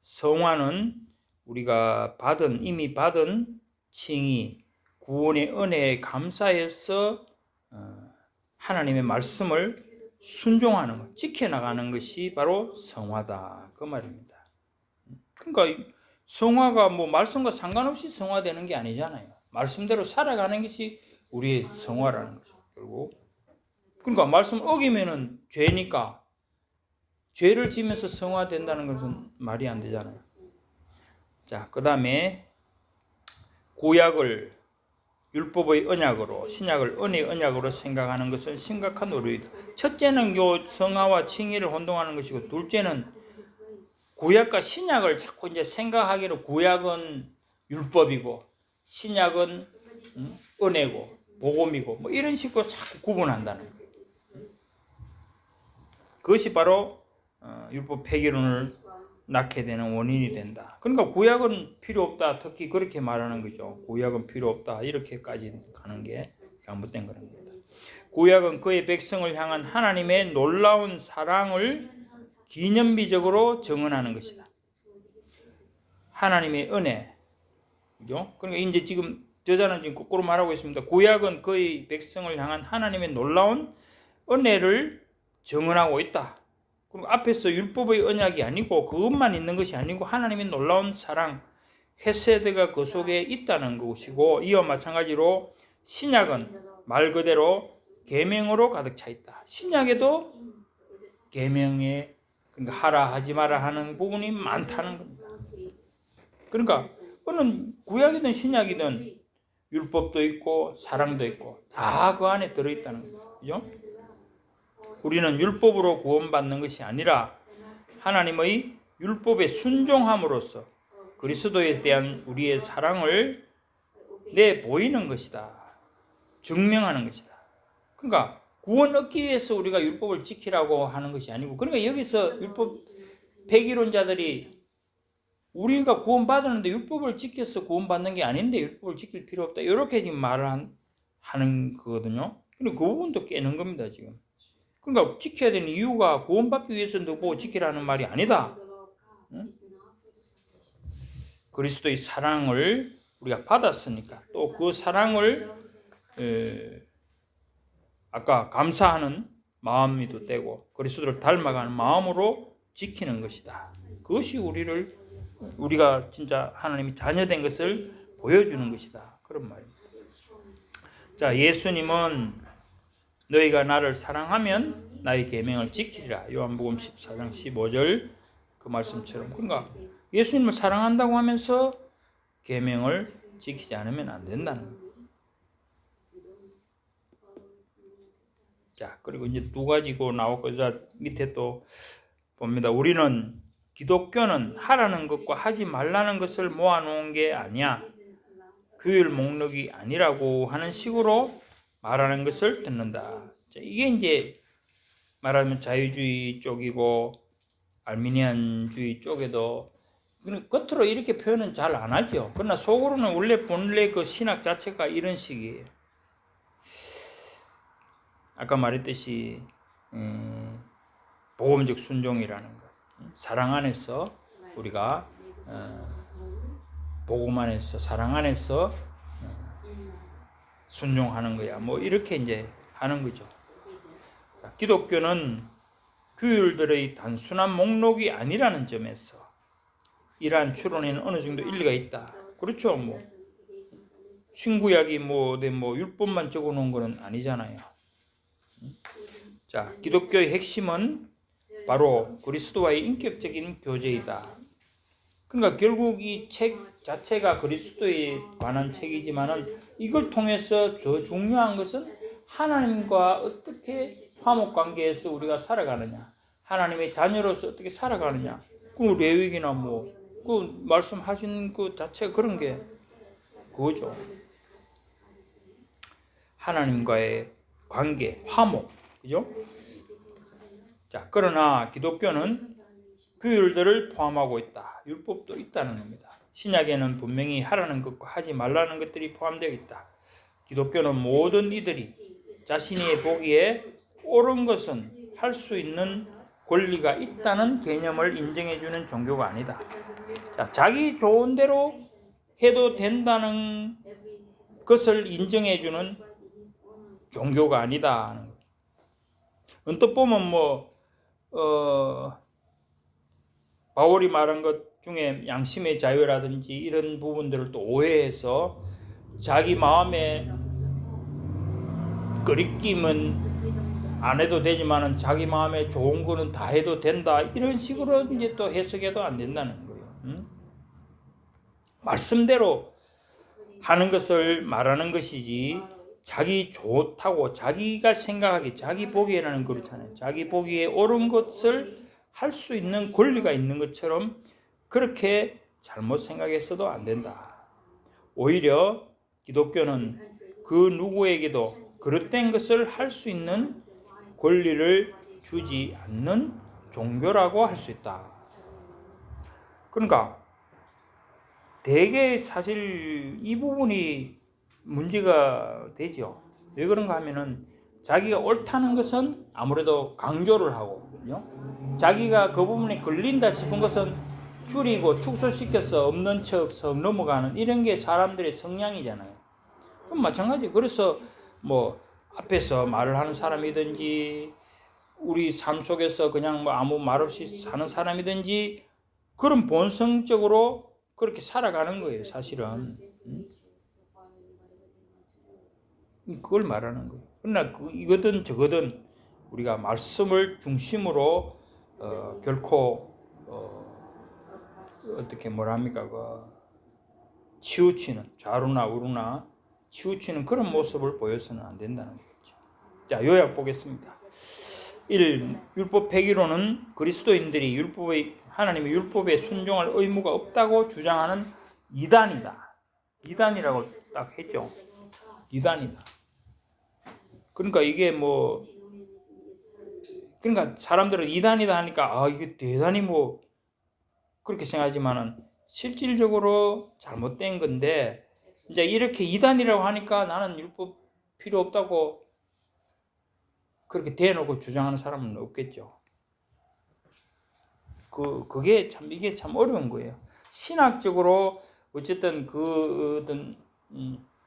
성화는 우리가 이미 받은 칭의, 구원의 은혜에 감사해서 하나님의 말씀을 순종하는 것, 지켜나가는 것이 바로 성화다, 그 말입니다. 그러니까 성화가 뭐 말씀과 상관없이 성화되는 게 아니잖아요. 말씀대로 살아가는 것이 우리의 성화라는 거죠, 결국. 그러니까 말씀 어기면은 죄니까 죄를 지면서 성화된다는 것은 말이 안 되잖아요. 자, 그 다음에 구약을 율법의 언약으로, 신약을 은혜의 언약으로 생각하는 것은 심각한 오류이다. 첫째는 요 성화와 칭의를 혼동하는 것이고, 둘째는 구약과 신약을 자꾸 이제 생각하기로 구약은 율법이고 신약은 은혜고 복음이고 뭐 이런 식으로 자꾸 구분한다는 거예요. 그것이 바로 율법 폐기론을 낳게 되는 원인이 된다. 그러니까 구약은 필요 없다. 특히 그렇게 말하는 거죠. 구약은 필요 없다. 이렇게까지 가는 게 잘못된 거는 겁니다. 구약은 그의 백성을 향한 하나님의 놀라운 사랑을 기념비적으로 정언하는 것이다. 하나님의 은혜. 그죠? 그러니까 이제 지금 저자는 지금 거꾸로 말하고 있습니다. 구약은 그의 백성을 향한 하나님의 놀라운 은혜를 정언하고 있다. 그리고 앞에서 율법의 언약이 아니고 그것만 있는 것이 아니고 하나님의 놀라운 사랑, 헤세드가 그 속에 있다는 것이고, 이와 마찬가지로 신약은 말 그대로 계명으로 가득 차 있다. 신약에도 계명에, 그러니까 하라 하지 마라 하는 부분이 많다는 겁니다. 그러니까 어느 구약이든 신약이든 율법도 있고 사랑도 있고 다 그 안에 들어있다는 거죠. 그죠? 우리는 율법으로 구원받는 것이 아니라 하나님의 율법에 순종함으로써 그리스도에 대한 우리의 사랑을 내보이는 것이다. 증명하는 것이다. 그러니까 구원 얻기 위해서 우리가 율법을 지키라고 하는 것이 아니고, 그러니까 여기서 율법 폐기론자들이 우리가 구원받았는데 율법을 지켜서 구원받는 게 아닌데 율법을 지킬 필요 없다, 이렇게 지금 말을 하는 거거든요. 근데 그 부분도 깨는 겁니다 지금. 그러니까 지켜야 되는 이유가 구원받기 위해서 너보고 지키라는 말이 아니다. 응? 그리스도의 사랑을 우리가 받았으니까 또 그 사랑을 아까 감사하는 마음이 또 되고 그리스도를 닮아가는 마음으로 지키는 것이다. 그것이 우리가 진짜 하나님이 자녀된 것을 보여주는 것이다. 그런 말입니다. 자, 예수님은 너희가 나를 사랑하면 나의 계명을 지키리라. 요한복음 14장 15절 그 말씀처럼. 그러니까 예수님을 사랑한다고 하면서 계명을 지키지 않으면 안 된다는 거예요. 자, 그리고 이제 두 가지고 나왔고, 밑에 또 봅니다. 우리는 기독교는 하라는 것과 하지 말라는 것을 모아놓은 게 아니야. 규율 목록이 아니라고 하는 식으로 말하는 것을 듣는다. 자, 이게 이제 말하면 자유주의 쪽이고 알미니안주의 쪽에도 겉으로 이렇게 표현은 잘 안 하죠. 그러나 속으로는 본래 그 신학 자체가 이런 식이에요. 아까 말했듯이 복음적 순종이라는 것, 사랑 안에서 우리가 복음 안에서 사랑 안에서 순종하는 거야. 뭐 이렇게 이제 하는 거죠. 자, 기독교는 규율들의 단순한 목록이 아니라는 점에서 이러한 추론에는 어느 정도 일리가 있다. 그렇죠. 뭐 신구약이 뭐 율법만 적어놓은 것은 아니잖아요. 자, 기독교의 핵심은 바로 그리스도와의 인격적인 교제이다. 그러니까 결국 이 책 자체가 그리스도에 관한 책이지만은 이걸 통해서 더 중요한 것은 하나님과 어떻게 화목관계에서 우리가 살아가느냐, 하나님의 자녀로서 어떻게 살아가느냐. 그 레위기나 그 말씀하신 그 자체가 그런 게 그거죠. 하나님과의 관계, 화목, 그죠? 자, 그러나 기독교는 규율들을 포함하고 있다. 율법도 있다는 겁니다. 신약에는 분명히 하라는 것과 하지 말라는 것들이 포함되어 있다. 기독교는 모든 이들이 자신이 보기에 옳은 것은 할 수 있는 권리가 있다는 개념을 인정해주는 종교가 아니다. 자, 자기 좋은 대로 해도 된다는 것을 인정해주는 종교가 아니다. 언뜻 보면 바울이 말한 것 중에 양심의 자유라든지 이런 부분들을 또 오해해서 자기 마음에 끄리낌은 안 해도 되지만은 자기 마음에 좋은 거는 다 해도 된다, 이런 식으로 이제 또 해석해도 안 된다는 거예요. 말씀대로 하는 것을 말하는 것이지 자기 좋다고 자기가 생각하기, 자기 보기에는 그렇잖아요. 자기 보기에 옳은 것을 할 수 있는 권리가 있는 것처럼 그렇게 잘못 생각했어도 안 된다. 오히려 기독교는 그 누구에게도 그릇된 것을 할 수 있는 권리를 주지 않는 종교라고 할 수 있다. 그러니까 대개 사실 이 부분이 문제가 되죠. 왜 그런가 하면은 자기가 옳다는 것은 아무래도 강조를 하고, 그죠? 자기가 그 부분에 걸린다 싶은 것은 줄이고 축소시켜서 없는 척 넘어가는 이런 게 사람들의 성향이잖아요. 그럼 마찬가지. 그래서 앞에서 말을 하는 사람이든지 우리 삶 속에서 그냥 아무 말 없이 사는 사람이든지 그런 본성적으로 그렇게 살아가는 거예요, 사실은. 그걸 말하는 거예요. 그러나 이거든 저거든 우리가 말씀을 중심으로 결코 어떻게 치우치는, 좌루나 우루나 치우치는 그런 모습을 보여서는 안 된다는 거죠. 자, 요약 보겠습니다. 1. 율법 폐기론은 그리스도인들이 하나님의 율법에 순종할 의무가 없다고 주장하는 이단이다. 이단이라고 딱 했죠. 이단이다. 그러니까 이게 그러니까 사람들은 이단이다 하니까 이게 대단히 그렇게 생각하지만은 실질적으로 잘못된 건데, 이제 이렇게 이단이라고 하니까 나는 율법 필요 없다고 그렇게 대놓고 주장하는 사람은 없겠죠. 이게 참 어려운 거예요. 신학적으로 어쨌든 어떤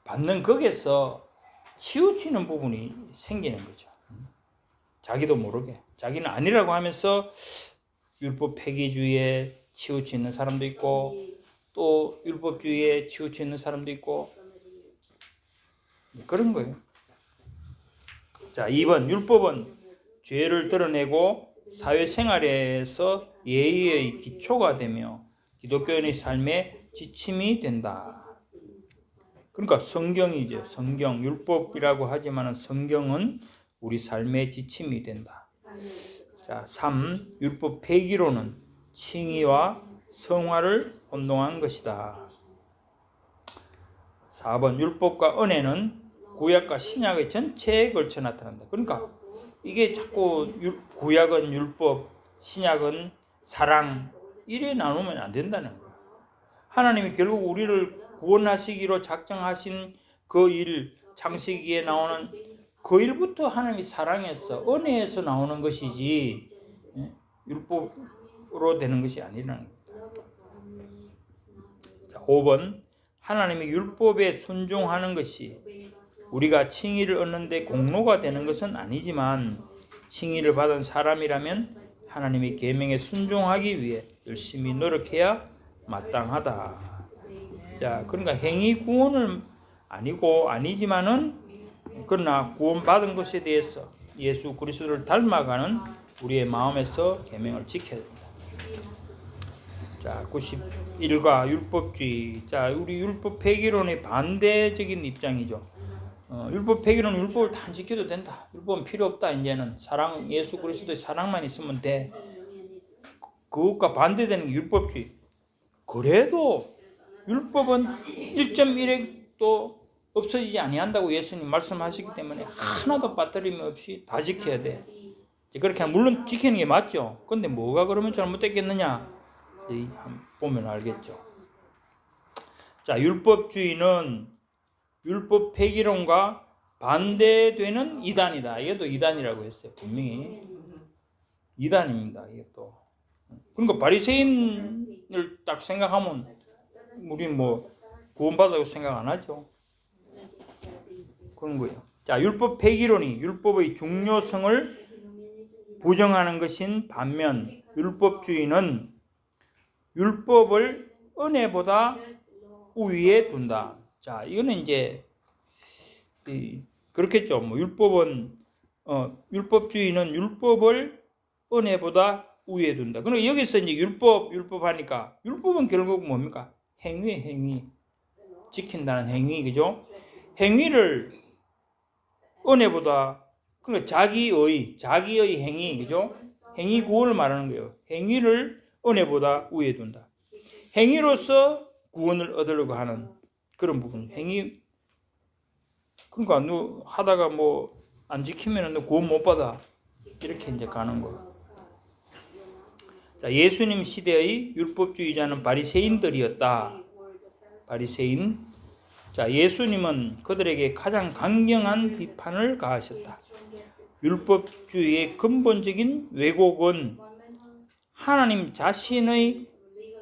받는 거기에서 치우치는 부분이 생기는 거죠. 자기도 모르게. 자기는 아니라고 하면서 율법 폐기주의에 치우치는 사람도 있고, 또 율법주의에 치우치는 사람도 있고, 그런 거예요. 자, 2번. 율법은 죄를 드러내고 사회생활에서 예의의 기초가 되며 기독교인의 삶의 지침이 된다. 그러니까 성경이죠. 성경, 율법이라고 하지만 성경은 우리 삶의 지침이 된다. 자, 3. 율법 폐기로는 칭의와 성화를 혼동한 것이다. 4번. 율법과 은혜는 구약과 신약의 전체에 걸쳐 나타난다. 그러니까 이게 자꾸 구약은 율법, 신약은 사랑, 이래 나누면 안 된다는 거예요. 하나님이 결국 우리를 구원하시기로 작정하신 그 일, 창세기에 나오는 그 일부터 하나님이 사랑에서, 은혜에서 나오는 것이지 율법으로 되는 것이 아니라는 겁니다. 자, 5번. 하나님의 율법에 순종하는 것이 우리가 칭의를 얻는 데 공로가 되는 것은 아니지만 칭의를 받은 사람이라면 하나님의 계명에 순종하기 위해 열심히 노력해야 마땅하다. 자, 그러니까 행위 구원은 아니지만은 그러나 구원받은 것에 대해서 예수 그리스도를 닮아가는 우리의 마음에서 계명을 지켜야 된다. 자, 91과 율법주의. 자, 우리 율법 폐기론의 반대적인 입장이죠. 율법 폐기론은 율법을 다 지켜도 된다. 율법은 필요 없다. 이제는 예수 그리스도의 사랑만 있으면 돼. 그것과 반대되는 게 율법주의. 그래도 율법은 1.1획도 없어지지 아니한다고 예수님 말씀하시기 때문에 하나도 빠뜨림 없이 다 지켜야 돼. 그렇게 물론 지키는 게 맞죠. 근데 뭐가 그러면 잘못됐겠느냐? 보면 알겠죠. 자, 율법주의는 율법 폐기론과 반대되는 이단이다. 이게 또 이단이라고 했어요. 분명히 이단입니다. 이게 또. 그러니까 바리새인을 딱 생각하면 우리 구원받았다고 생각 안 하죠. 그런 거예요. 자, 율법 폐기론이 율법의 중요성을 부정하는 것인 반면 율법주의는 율법을 은혜보다 우위에 둔다. 자, 이거는 이제 그렇겠죠. 율법주의는 율법을 은혜보다 우위에 둔다. 그럼 여기서 이제 율법 하니까 율법은 결국 뭡니까? 행위 지킨다는 행위, 그죠? 행위를 은혜보다, 그러니까 자기의 행위, 그죠? 행위 구원을 말하는 거예요. 행위를 은혜보다 우위에 둔다. 행위로서 구원을 얻으려고 하는 그런 부분. 행위. 그러니까 너 하다가 안 지키면 너 구원 못 받아. 이렇게 이제 가는 거. 자, 예수님 시대의 율법주의자는 바리새인들이었다. 바리새인. 자, 예수님은 그들에게 가장 강경한 비판을 가하셨다. 율법주의의 근본적인 왜곡은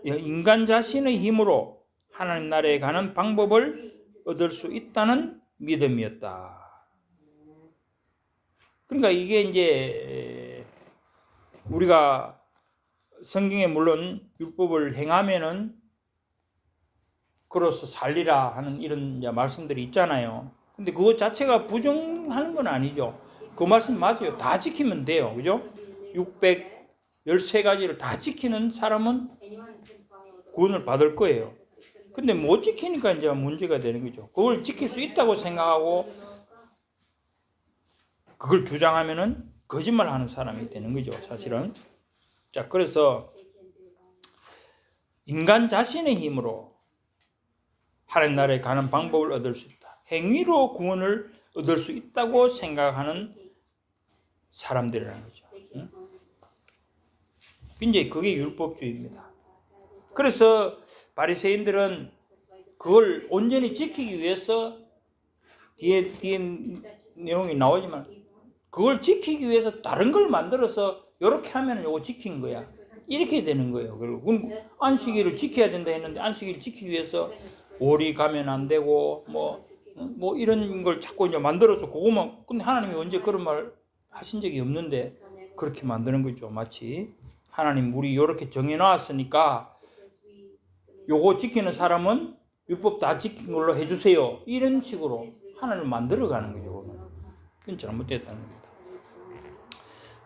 인간 자신의 힘으로 하나님 나라에 가는 방법을 얻을 수 있다는 믿음이었다. 그러니까 이게 이제 우리가 성경에 물론 율법을 행하면은 그로서 살리라 하는 이런 말씀들이 있잖아요. 근데 그것 자체가 부정하는 건 아니죠. 그 말씀 맞아요. 다 지키면 돼요. 그죠? 613가지를 다 지키는 사람은 구원을 받을 거예요. 근데 못 지키니까 이제 문제가 되는 거죠. 그걸 지킬 수 있다고 생각하고 그걸 주장하면은 거짓말하는 사람이 되는 거죠, 사실은. 자, 그래서 인간 자신의 힘으로 하나님 나라에 가는 방법을 얻을 수 있다. 행위로 구원을 얻을 수 있다고 생각하는 사람들이라는 거죠. 응? 이제 그게 율법주의입니다. 그래서 바리새인들은 그걸 온전히 지키기 위해서 뒤에 내용이 나오지만 그걸 지키기 위해서 다른 걸 만들어서 이렇게 하면 이거 지킨 거야. 이렇게 되는 거예요. 그리고 안식일을 지켜야 된다 했는데 안식일을 지키기 위해서 오리 가면 안 되고 뭐 이런 걸 자꾸 이제 만들어서 그거만. 근데 하나님이 언제 그런 말 하신 적이 없는데 그렇게 만드는 거죠. 마치 하나님 우리 이렇게 정해놨으니까 요거 지키는 사람은 율법 다 지킨 걸로 해주세요. 이런 식으로 하나님을 만들어가는 거죠. 그건 잘못됐다는 겁니다.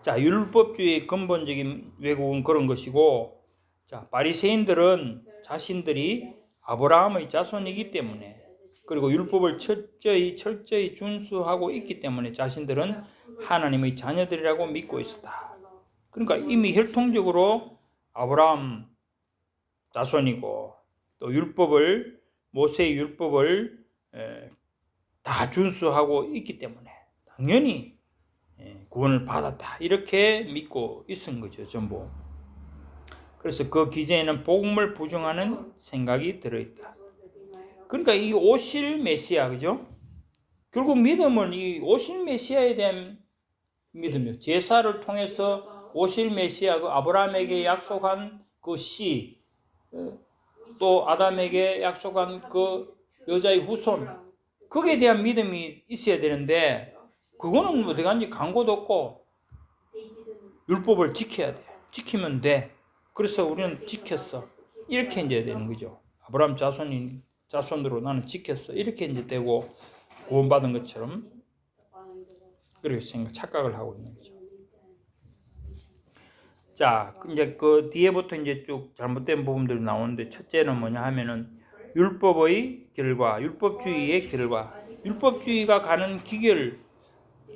자, 율법주의의 근본적인 왜곡은 그런 것이고, 자, 바리새인들은 자신들이 아브라함의 자손이기 때문에, 그리고 율법을 철저히 준수하고 있기 때문에 자신들은 하나님의 자녀들이라고 믿고 있었다. 그러니까 이미 혈통적으로 아브라함 자손이고 또 모세의 율법을 다 준수하고 있기 때문에 당연히 구원을 받았다. 이렇게 믿고 있은 거죠, 전부. 그래서 그 기저에는 복음을 부정하는 생각이 들어있다. 그러니까 이 오실 메시아, 그죠? 결국 믿음은 이 오실 메시아에 대한 믿음이에요. 제사를 통해서 오실 메시아, 그 아브라함에게 약속한 그 씨, 또 아담에게 약속한 그 여자의 후손, 거기에 대한 믿음이 있어야 되는데 그거는 어디 간지 광고도 없고 율법을 지켜야 돼. 지키면 돼. 그래서 우리는 지켰어. 이렇게 이제 되는 거죠. 아브라함 자손으로 나는 지켰어. 이렇게 이제 되고 구원받은 것처럼 그렇게 착각을 하고 있는 거죠. 자, 이제 그 뒤에부터 이제 쭉 잘못된 부분들이 나오는데 첫째는 뭐냐 하면은 율법의 결과, 율법주의의 결과. 율법주의가 가는 기결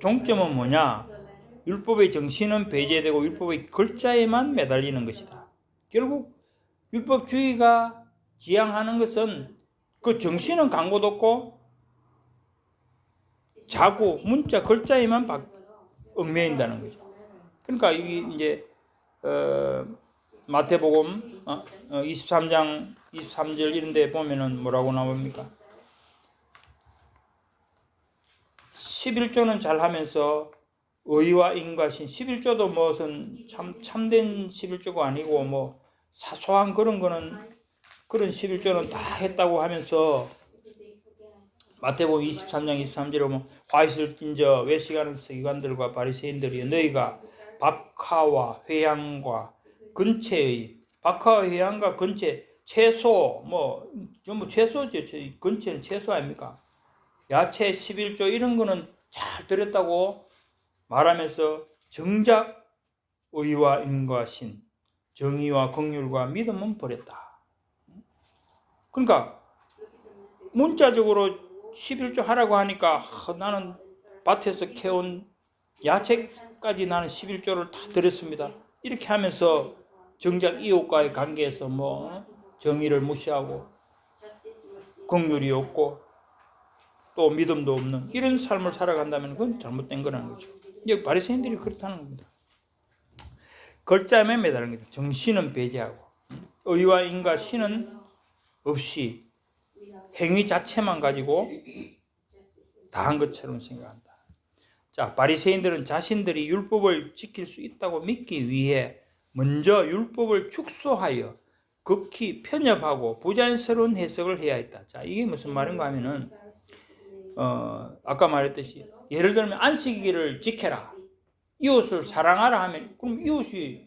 종점은 뭐냐? 율법의 정신은 배제되고 율법의 글자에만 매달리는 것이다. 결국 율법주의가 지향하는 것은 그 정신은 광고도 없고 자고 문자 글자에만 얽매인다는 거죠. 그러니까 이게 이제 마태복음 23장 23절 이런 데 보면은 뭐라고 나옵니까? 11조는 잘하면서 의와 인과신 11조도 무슨 참된 11조가 아니고 뭐 사소한 그런 거는 그런 11조는 다 했다고 하면서 마태복음 23장 23절에 보면 화이슬 찐저 외식하는 서기관들과 바리새인들이 너희가 박하와 회향과 근체의 박하와 회향과 근체 채소 뭐 전부 채소죠. 근체는 채소 아닙니까? 야채 11조 이런 거는 잘 드렸다고 말하면서 정작 의와 인과 신 정의와 긍휼과 믿음은 버렸다. 그러니까 문자적으로 11조 하라고 하니까 나는 밭에서 캐온 야채까지 나는 11조를 다 드렸습니다. 이렇게 하면서 정작 이웃과의 관계에서 뭐 정의를 무시하고 긍휼이 없고 또 믿음도 없는 이런 삶을 살아간다면 그건 잘못된 거라는 거죠. 이제 바리새인들이 그렇다는 겁니다. 글자에 매달린 거죠. 정신은 배제하고 의와 인과 신은 없이 행위 자체만 가지고 다 한 것처럼 생각한다. 자, 바리새인들은 자신들이 율법을 지킬 수 있다고 믿기 위해 먼저 율법을 축소하여 극히 편협하고 부자연스러운 해석을 해야 했다. 자, 이게 무슨 말인가 하면은 아까 말했듯이 예를 들면 안식일을 지켜라. 이웃을 사랑하라 하면 그럼 이웃이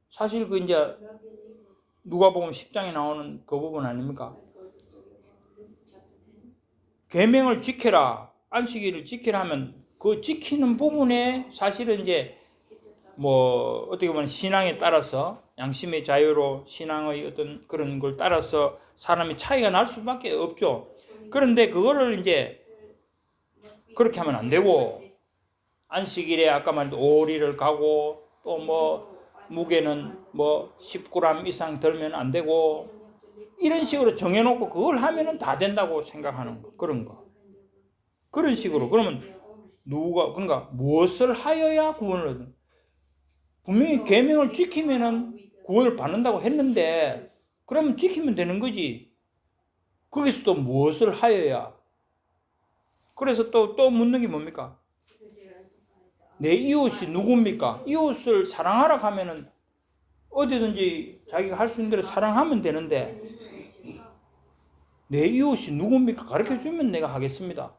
사실 그 이제 누가복음 10장에 나오는 그 부분 아닙니까? 계명을 지켜라. 안식일을 지키라 하면 그 지키는 부분에 사실은 이제 뭐 어떻게 보면 신앙에 따라서 양심의 자유로 신앙의 어떤 그런 걸 따라서 사람이 차이가 날 수밖에 없죠. 그런데 그거를 이제 그렇게 하면 안 되고 안식일에 아까 말한 오리를 가고 또 뭐 무게는 뭐 10g 이상 들면 안 되고 이런 식으로 정해놓고 그걸 하면은 다 된다고 생각하는 거, 그런 거. 그런 식으로. 그러면 그러니까 무엇을 하여야 구원을 얻는? 분명히 계명을 지키면은 구원을 받는다고 했는데 그러면 지키면 되는 거지. 거기서 또 무엇을 하여야? 그래서 또 묻는 게 뭡니까? 내 이웃이 누굽니까? 이웃을 사랑하라 하면은 어디든지 자기가 할 수 있는 대로 사랑하면 되는데 내 이웃이 누굽니까? 가르쳐 주면 내가 하겠습니다.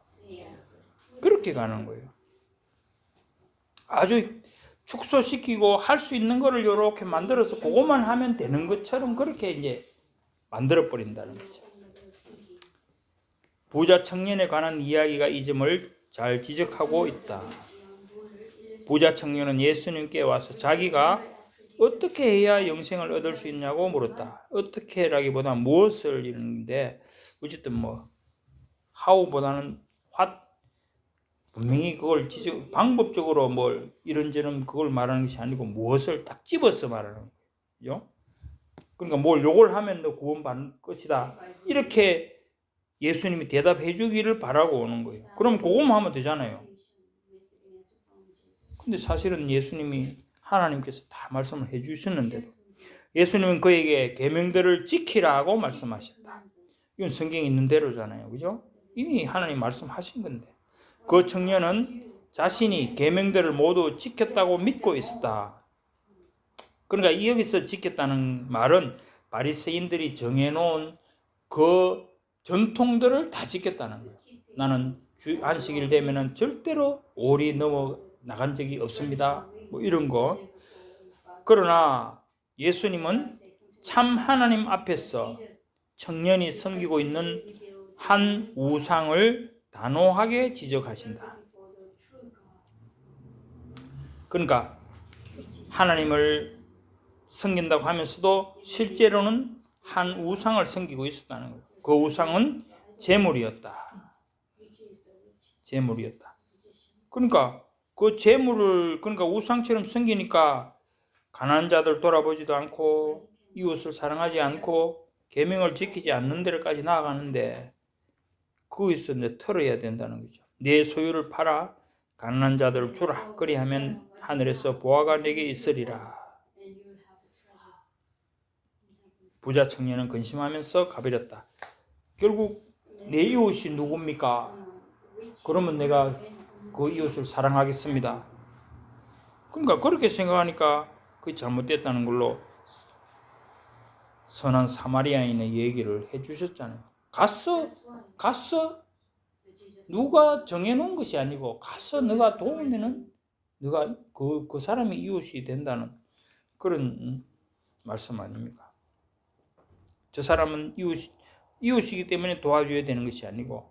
그렇게 가는 거예요. 아주 축소시키고 할 수 있는 거를 이렇게 만들어서 그것만 하면 되는 것처럼 그렇게 이제 만들어 버린다는 거죠. 부자 청년에 관한 이야기가 이 점을 잘 지적하고 있다. 부자 청년은 예수님께 와서 자기가 어떻게 해야 영생을 얻을 수 있냐고 물었다. 어떻게라기보다 무엇을 이러는데 어쨌든 뭐 how보다는 what, 분명히 그걸 방법적으로 뭘 이런저런 그걸 말하는 것이 아니고 무엇을 딱 집어서 말하는 거죠. 그러니까 뭘 요걸 하면 너 구원받을 것이다. 이렇게 예수님이 대답해 주기를 바라고 오는 거예요. 그럼 그것만 하면 되잖아요. 근데 사실은 예수님이 하나님께서 다 말씀을 해 주셨는데도 예수님은 그에게 계명들을 지키라고 말씀하셨다. 이건 성경에 있는 대로잖아요. 그죠? 이미 하나님 말씀하신 건데. 그 청년은 자신이 계명들을 모두 지켰다고 믿고 있었다. 그러니까 여기서 지켰다는 말은 바리새인들이 정해놓은 그 전통들을 다 지켰다는 거예요. 나는 안식일 되면은 절대로 오리 넘어 나간 적이 없습니다. 뭐 이런 거. 그러나 예수님은 참 하나님 앞에서 청년이 섬기고 있는 한 우상을 단호하게 지적하신다. 그러니까 하나님을 섬긴다고 하면서도 실제로는 한 우상을 섬기고 있었다는 거예요. 그 우상은 재물이었다. 재물이었다. 그러니까 그 재물을 그러니까 우상처럼 섬기니까 가난한 자들 돌아보지도 않고 이웃을 사랑하지 않고 계명을 지키지 않는 데까지 나아가는데 거기서 이제 털어야 된다는 거죠. 내 소유를 팔아 가난한 자들을 주라. 그리하면 하늘에서 보화가 내게 있으리라. 부자 청년은 근심하면서 가버렸다. 결국 내 이웃이 누굽니까? 그러면 내가 그 이웃을 사랑하겠습니다. 그러니까 그렇게 생각하니까 그게 잘못됐다는 걸로 선한 사마리아인의 얘기를 해주셨잖아요. 가서 누가 정해놓은 것이 아니고 가서 너가 도우면은 너가 그 사람이 이웃이 된다는 그런 말씀 아닙니까? 저 사람은 이웃이기 때문에 도와줘야 되는 것이 아니고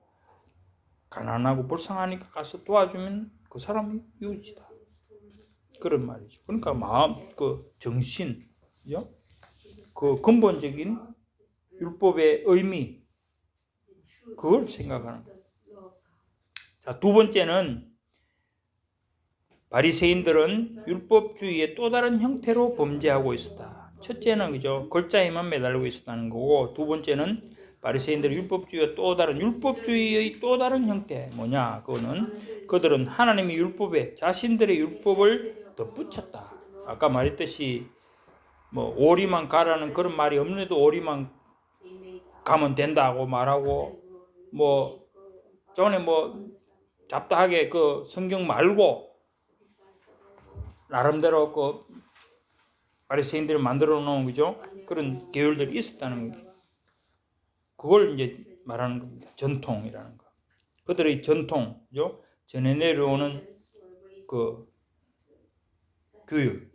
가난하고 불쌍하니까 가서 도와주면 그 사람이 이웃이다. 그런 말이죠. 그러니까 마음, 그 정신, 그죠? 그 근본적인 율법의 의미, 그걸 생각하는 거예요. 자, 두 번째는 바리새인들은 율법주의의 또 다른 형태로 범죄하고 있었다. 첫째는 그죠? 글자에만 매달리고 있었다는 거고, 두 번째는 바리새인들의 율법주의의 또 다른 형태 뭐냐? 그거는 그들은 하나님의 율법에 자신들의 율법을 덧붙였다. 아까 말했듯이 뭐 오리만 가라는 그런 말이 없는데도 오리만 가면 된다고 말하고 뭐 전에 뭐 잡다하게 그 성경 말고 나름대로 그 바리새인들이 만들어 놓은 거죠. 그런 계율들이 있었다는 거예요. 그걸 이제 말하는 겁니다. 전통이라는 거. 그들의 전통, 그죠? 전해 내려오는 그 교육.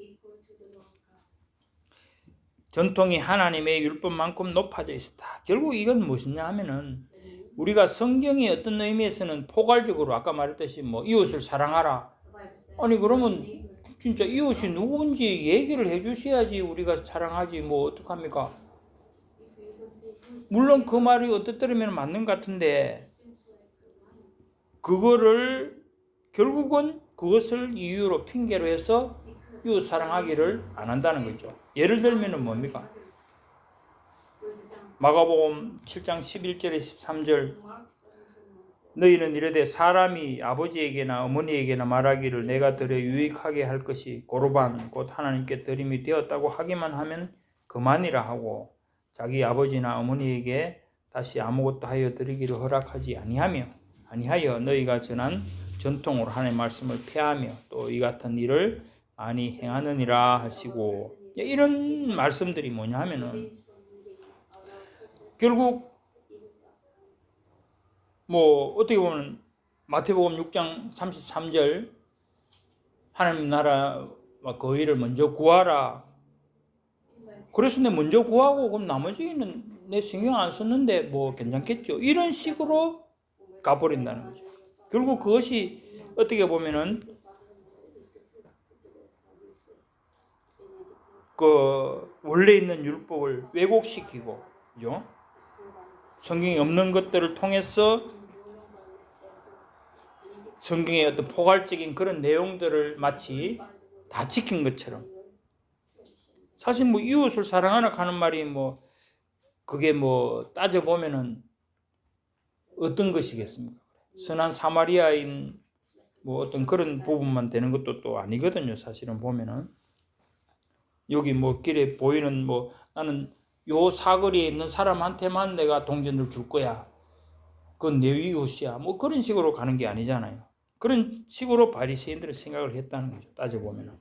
전통이 하나님의 율법만큼 높아져 있었다. 결국 이건 무엇이냐 하면은 우리가 성경의 어떤 의미에서는 포괄적으로 아까 말했듯이 뭐 이웃을 사랑하라. 아니 그러면 진짜 이웃이 누군지 얘기를 해주셔야지 우리가 사랑하지 뭐 어떡합니까? 물론 그 말이 어떻더라면 맞는 것 같은데 그거를 결국은 그 그것을 이유로 핑계로 해서 이웃 사랑하기를 안 한다는 거죠. 예를 들면 뭡니까? 마가복음 7장 11절에 13절 너희는 이르되 사람이 아버지에게나 어머니에게나 말하기를 내가 들여 유익하게 할 것이 고르반 곧 하나님께 드림이 되었다고 하기만 하면 그만이라 하고 자기 아버지나 어머니에게 다시 아무것도 하여 드리기를 허락하지 아니하여 너희가 전한 전통으로 하나님의 말씀을 폐하며 또 이 같은 일을 많이 행하느니라 하시고, 이런 말씀들이 뭐냐 하면은 결국 뭐 어떻게 보면 마태복음 6장 33절 하나님 나라와 그 일을 먼저 구하라. 그래서 내 먼저 구하고 그럼 나머지는 내 신경 안 썼는데 뭐 괜찮겠죠. 이런 식으로 가버린다는 거죠. 결국 그것이 어떻게 보면은 그 원래 있는 율법을 왜곡시키고, 그죠? 성경에 없는 것들을 통해서 성경의 어떤 포괄적인 그런 내용들을 마치 다 지킨 것처럼. 사실 뭐 이웃을 사랑하라 하는 말이 뭐 그게 뭐 따져보면은 어떤 것이겠습니까? 선한 사마리아인 뭐 어떤 그런 부분만 되는 것도 또 아니거든요. 사실은 보면은 여기 뭐 길에 보이는 뭐 나는 요 사거리에 있는 사람한테만 내가 동전을 줄 거야. 그건 내 이웃이야. 뭐 그런 식으로 가는 게 아니잖아요. 그런 식으로 바리새인들은 생각을 했다는 거죠. 따져보면은.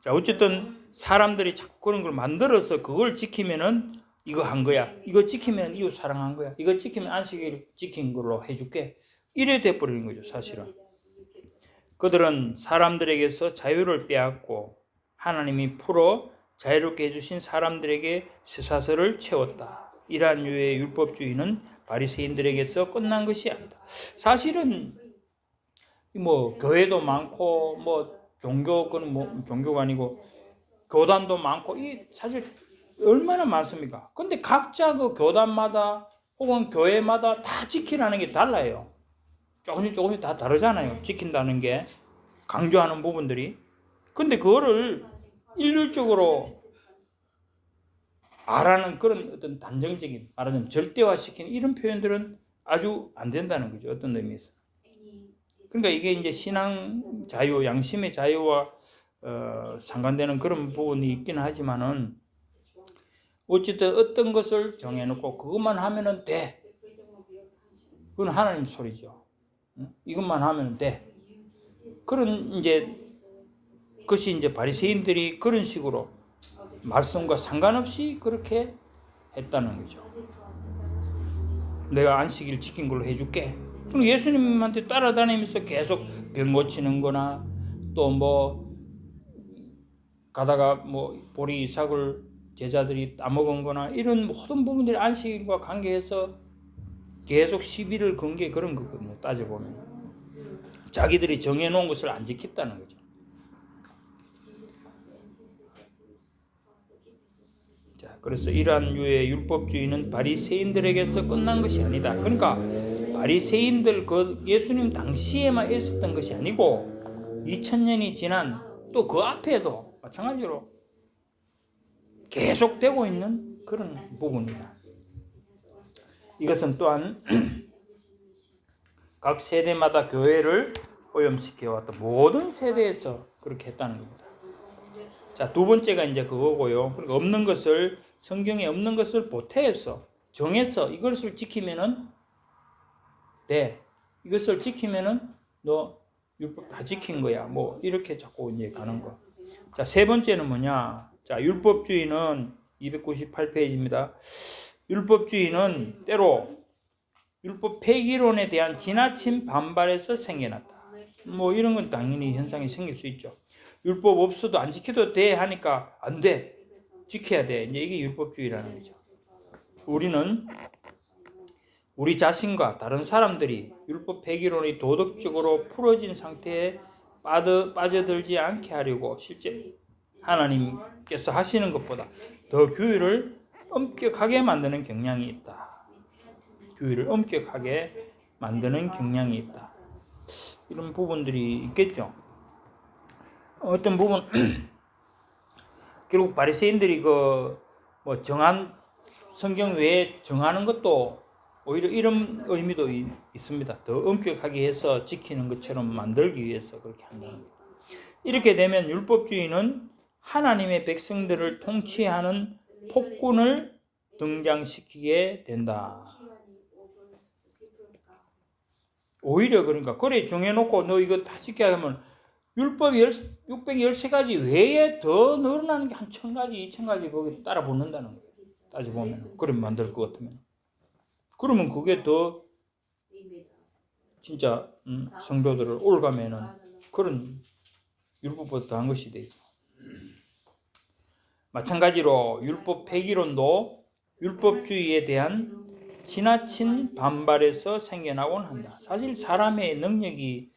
자, 어쨌든 사람들이 자꾸 그런 걸 만들어서 그걸 지키면은 이거 한 거야. 이거 지키면 이웃 사랑한 거야. 이거 지키면 안식일 지킨 걸로 해줄게. 이래 돼버리는 거죠, 사실은. 그들은 사람들에게서 자유를 빼앗고 하나님이 풀어 자유롭게 해주신 사람들에게 쇠사슬을 채웠다. 이러한 유의 율법주의는 바리새인들에게서 끝난 것이 아니다. 사실은 뭐 교회도 많고 뭐 종교는 뭐 종교가 아니고 교단도 많고 이 사실 얼마나 많습니까? 근데 각자 그 교단마다 혹은 교회마다 다 지키라는 게 달라요. 조금씩 다 다르잖아요. 지킨다는 게 강조하는 부분들이. 근데 그거를 일률적으로 말하는 그런 어떤 단정적인, 말하자면 절대화시키는 이런 표현들은 아주 안 된다는 거죠. 어떤 의미에서. 그러니까 이게 이제 신앙 자유, 양심의 자유와 상관되는 그런 부분이 있기는 하지만은 어쨌든 어떤 것을 정해놓고 그것만 하면은 돼. 그건 하나님 소리죠. 이것만 하면 돼. 그런 이제 그것이 이제 바리새인들이 그런 식으로 말씀과 상관없이 그렇게 했다는 거죠. 내가 안식일 지킨 걸로 해줄게. 그럼 예수님한테 따라다니면서 계속 병 고치는 거나 또 뭐 가다가 뭐 보리 이삭을 제자들이 따먹은 거나 이런 모든 부분들이 안식일과 관계해서 계속 시비를 건 게 그런 거거든요. 따져보면. 자기들이 정해놓은 것을 안 지켰다는 거죠. 자, 그래서 이러한 유의 율법주의는 바리새인들에게서 끝난 것이 아니다. 그러니까 바리새인들 그 예수님 당시에만 있었던 것이 아니고 2000년이 지난 또 그 앞에도 마찬가지로 계속되고 있는 그런 부분이다. 이것은 또한 각 세대마다 교회를 오염시켜왔던 모든 세대에서 그렇게 했다는 겁니다. 자, 두 번째가 이제 그거고요. 그러니까 없는 것을, 성경에 없는 것을 보태해서 정해서 이것을 지키면은 돼. 이것을 지키면은 너 율법 다 지킨 거야. 뭐 이렇게 자꾸 이제 가는 거. 자, 세 번째는 뭐냐? 자, 율법주의는 298페이지입니다. 율법주의는 때로 율법 폐기론에 대한 지나친 반발에서 생겨났다. 뭐 이런 건 당연히 현상이 생길 수 있죠. 율법 없어도 안 지켜도 돼 하니까 안 돼. 지켜야 돼. 이제 이게 율법주의라는 거죠. 우리는 우리 자신과 다른 사람들이 율법 폐기론이 도덕적으로 풀어진 상태에 빠져들지 않게 하려고 실제 하나님께서 하시는 것보다 더 규율을 엄격하게 만드는 경향이 있다. 규율을 엄격하게 만드는 경향이 있다. 이런 부분들이 있겠죠. 어떤 부분 결국 바리새인들이 뭐 정한 성경 외에 정하는 것도 오히려 이런 의미도 있습니다. 더 엄격하게 해서 지키는 것처럼 만들기 위해서 그렇게 한다는 거예요. 이렇게 되면 율법주의는 하나님의 백성들을 통치하는 폭군을 등장시키게 된다. 오히려 그러니까 그래 정해놓고 너 이거 다 지켜야 하면 율법 613가지 외에 더 늘어나는 게 한 1000가지, 2000가지 거기 따라 붙는다는 거예요. 따져보면 그럼 만들 것 같으면 그러면 그게 더 진짜 성도들을 올가매는 그런 율법보다 더한 것이 되죠. 마찬가지로 율법 폐기론도 율법주의에 대한 지나친 반발에서 생겨나곤 한다. 사실 사람의 능력이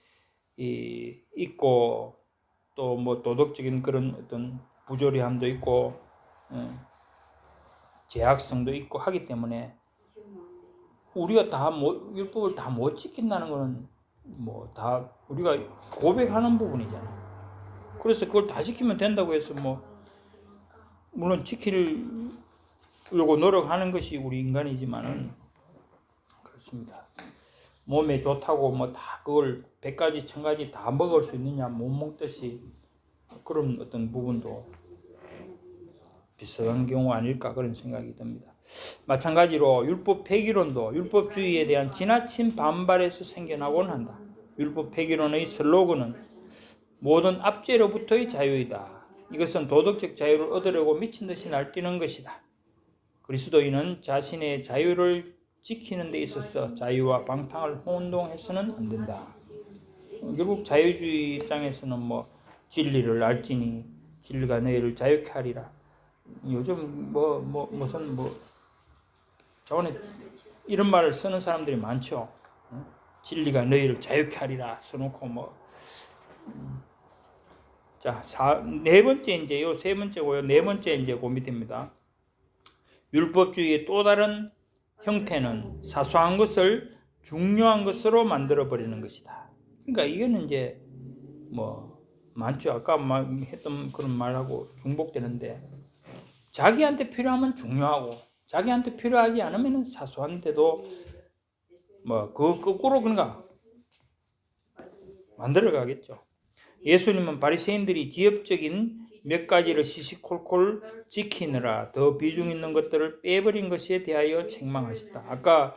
있고 또 뭐 도덕적인 그런 어떤 부조리함도 있고 제약성도 있고 하기 때문에 우리가 다 율법을 다 못 지킨다는 것은 뭐 다 우리가 고백하는 부분이잖아. 그래서 그걸 다 지키면 된다고 해서 뭐 물론 지키려고 노력하는 것이 우리 인간이지만은 그렇습니다. 몸에 좋다고 뭐 다 그걸 100가지 1000가지 다 먹을 수 있느냐 못 먹듯이 그런 어떤 부분도 비슷한 경우 아닐까 그런 생각이 듭니다. 마찬가지로 율법 폐기론도 율법주의에 대한 지나친 반발에서 생겨나곤 한다. 율법 폐기론의 슬로건은 모든 압제로부터의 자유이다. 이것은 도덕적 자유를 얻으려고 미친 듯이 날뛰는 것이다. 그리스도인은 자신의 자유를 지키는 데 있어서 자유와 방탕을 혼동해서는 안 된다. 결국 자유주의 입장에서는 뭐 진리를 알지니 진리가 너희를 자유케 하리라. 요즘 무슨 자원에 이런 말을 쓰는 사람들이 많죠. 진리가 너희를 자유케 하리라 써놓고 자, 네 번째 이제 요 세 번째고요. 네 번째 이제 그 밑입니다. 율법주의의 또 다른 형태는 사소한 것을 중요한 것으로 만들어 버리는 것이다. 그러니까 이거는 이제 많죠. 아까 했던 그런 말하고 중복되는데 자기한테 필요하면 중요하고 자기한테 필요하지 않으면 사소한데도 그 거꾸로 그런가 만들어 가겠죠. 예수님은 바리새인들이 지엽적인 몇 가지를 시시콜콜 지키느라 더 비중 있는 것들을 빼버린 것에 대하여 책망하셨다. 아까